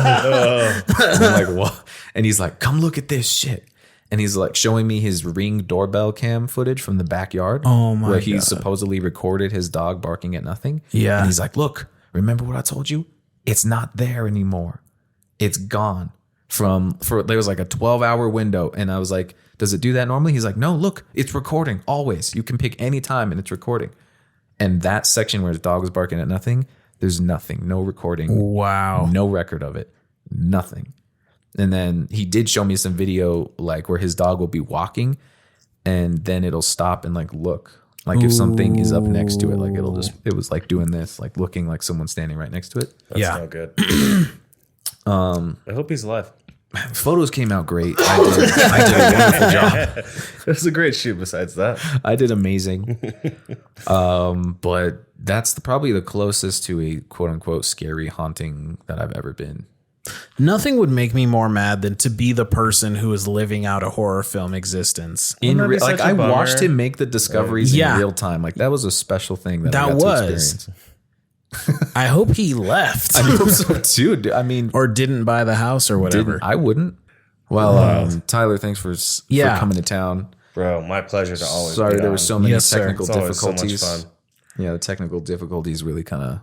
Speaker 1: I'm like, "What?" And he's like, "Come look at this shit." And he's like showing me his Ring doorbell cam footage from the backyard.
Speaker 2: Oh my
Speaker 1: where he
Speaker 2: God.
Speaker 1: supposedly recorded his dog barking at nothing.
Speaker 2: Yeah.
Speaker 1: And he's like, "Look, remember what I told you? It's not there anymore. It's gone." There was like a 12-hour window, and I was like, "Does it do that normally?" He's like, "No, look, it's recording always. You can pick any time, and it's recording." And that section where his dog was barking at nothing, there's nothing, no recording,
Speaker 2: Wow.
Speaker 1: no record of it, nothing. And then he did show me some video like where his dog will be walking, and then it'll stop and like look, like if something is up next to it, like it was like doing this, like looking like someone's standing right next to it.
Speaker 5: that's
Speaker 2: Yeah.
Speaker 5: not good. I hope he's alive.
Speaker 1: Photos came out great. I did a wonderful job.
Speaker 5: It was a great shoot. Besides that,
Speaker 1: I did amazing. But that's probably the closest to a quote unquote scary haunting that I've ever been.
Speaker 2: Nothing would make me more mad than to be the person who is living out a horror film existence.
Speaker 5: that'd be such a
Speaker 1: I
Speaker 5: bummer.
Speaker 1: watched him make the discoveries
Speaker 2: Yeah.
Speaker 1: in real time. Like that was a special thing that I
Speaker 2: That
Speaker 1: got to
Speaker 2: was.
Speaker 1: experience.
Speaker 2: I hope he left
Speaker 1: I hope so too. Dude. I mean,
Speaker 2: or didn't buy the house or whatever.
Speaker 1: I wouldn't. Well, Tyler, thanks for coming to town.
Speaker 5: bro, my pleasure to always.
Speaker 1: Sorry,
Speaker 5: be
Speaker 1: there
Speaker 5: on.
Speaker 1: were so many
Speaker 2: Yes, sir.
Speaker 1: technical
Speaker 5: It's always so much
Speaker 1: difficulties.
Speaker 5: fun.
Speaker 1: Yeah, the technical difficulties really kind of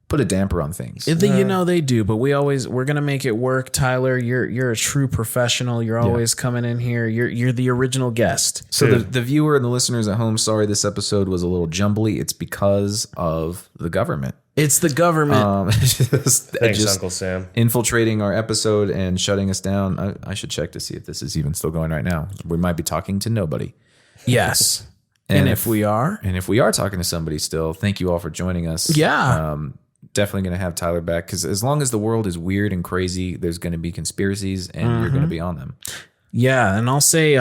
Speaker 1: put a damper on things.
Speaker 2: You know they do, but we're gonna make it work. Tyler, you're a true professional. You're always coming in here. You're the original guest.
Speaker 1: So the viewer and the listeners at home, sorry this episode was a little jumbly. It's because of the government.
Speaker 2: It's the government.
Speaker 5: Thanks, Uncle Sam.
Speaker 1: Infiltrating our episode and shutting us down. I should check to see if this is even still going right now. We might be talking to nobody.
Speaker 2: Yes. And if we are
Speaker 1: talking to somebody still, thank you all for joining us.
Speaker 2: Yeah.
Speaker 1: Definitely going to have Tyler back because as long as the world is weird and crazy, there's going to be conspiracies and you're going to be on them.
Speaker 2: Yeah. And I'll say,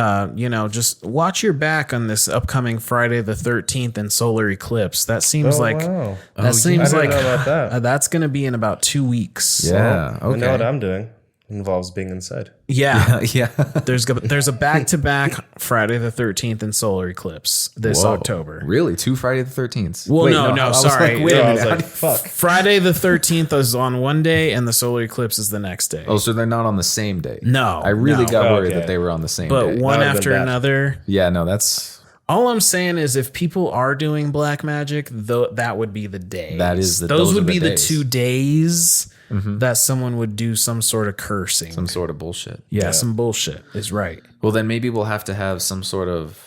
Speaker 2: just watch your back on this upcoming Friday the 13th and solar eclipse. That seems
Speaker 5: Wow.
Speaker 2: That
Speaker 5: I
Speaker 2: seems
Speaker 5: didn't
Speaker 2: like
Speaker 5: know about that.
Speaker 2: That's going to be in about 2 weeks.
Speaker 1: Yeah.
Speaker 5: I
Speaker 1: Okay.
Speaker 5: know what I'm doing. It involves being inside.
Speaker 2: Yeah.
Speaker 1: Yeah.
Speaker 2: There's a back-to-back Friday the 13th and solar eclipse this
Speaker 1: Whoa.
Speaker 2: October.
Speaker 1: Really? 2 Friday the 13th?
Speaker 2: Well,
Speaker 1: Wait,
Speaker 2: no,
Speaker 1: I was
Speaker 2: sorry.
Speaker 1: like, wait a
Speaker 5: I
Speaker 1: minute.
Speaker 5: was
Speaker 1: How
Speaker 5: like,
Speaker 1: do you-
Speaker 5: fuck.
Speaker 2: Friday the 13th is on one day and the solar eclipse is the next day.
Speaker 1: Oh, so they're not on the same day?
Speaker 2: No,
Speaker 1: I really
Speaker 2: no.
Speaker 1: got worried
Speaker 5: Okay.
Speaker 1: that they were on the same
Speaker 2: But
Speaker 1: day.
Speaker 2: one
Speaker 5: That would've
Speaker 2: after
Speaker 5: been bad.
Speaker 2: another.
Speaker 1: Yeah, no, that's...
Speaker 2: All I'm saying is if people are doing black magic, that would be the day.
Speaker 1: Those
Speaker 2: Those
Speaker 1: are
Speaker 2: would
Speaker 1: the
Speaker 2: be the
Speaker 1: days.
Speaker 2: 2 days that someone would do some sort of cursing.
Speaker 1: some sort of bullshit.
Speaker 2: yeah, some bullshit is right.
Speaker 1: Well, then maybe we'll have to have some sort of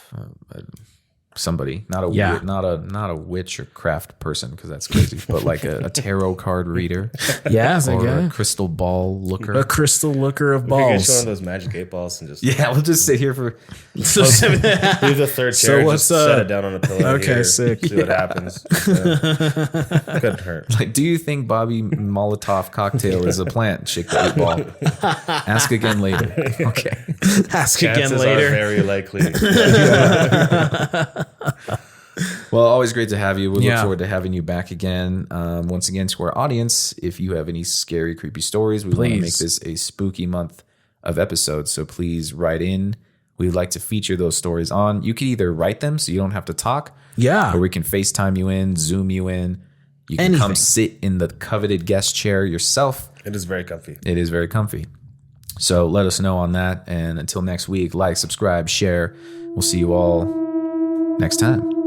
Speaker 1: somebody, not a
Speaker 2: Yeah.
Speaker 1: not a witch or craft person because that's crazy, but like a tarot card reader
Speaker 2: Yeah, so
Speaker 1: or a
Speaker 2: yeah.
Speaker 1: crystal ball looker.
Speaker 2: A crystal looker of
Speaker 5: We could get you one
Speaker 2: balls.
Speaker 5: of those magic 8 balls and just
Speaker 1: Yeah, we'll just sit here for.
Speaker 5: leave the third
Speaker 2: So
Speaker 5: chair and
Speaker 2: what's,
Speaker 5: just set it down on a pillow.
Speaker 2: okay,
Speaker 5: here,
Speaker 2: sick.
Speaker 5: See what happens. Yeah. Couldn't hurt.
Speaker 1: Like, do you think Bobby Molotov cocktail is a plant? Shake the 8 ball. Ask again later. Okay.
Speaker 2: Ask again
Speaker 5: Chances are
Speaker 2: later.
Speaker 5: very likely.
Speaker 1: Well, always great to have you. We look
Speaker 2: Yeah.
Speaker 1: forward to having you back again. Once again, to our audience, if you have any scary, creepy stories, we want to make
Speaker 2: Please.
Speaker 1: this a spooky month of episodes. So please write in. We'd like to feature those stories on. You can either write them so you don't have to talk,
Speaker 2: Yeah.
Speaker 1: or we can FaceTime you in, Zoom you in. You can come
Speaker 2: Anything.
Speaker 1: sit in the coveted guest chair yourself.
Speaker 5: It is very comfy.
Speaker 1: It is very comfy. So let us know on that. And until next week, like, subscribe, share. We'll see you all next time.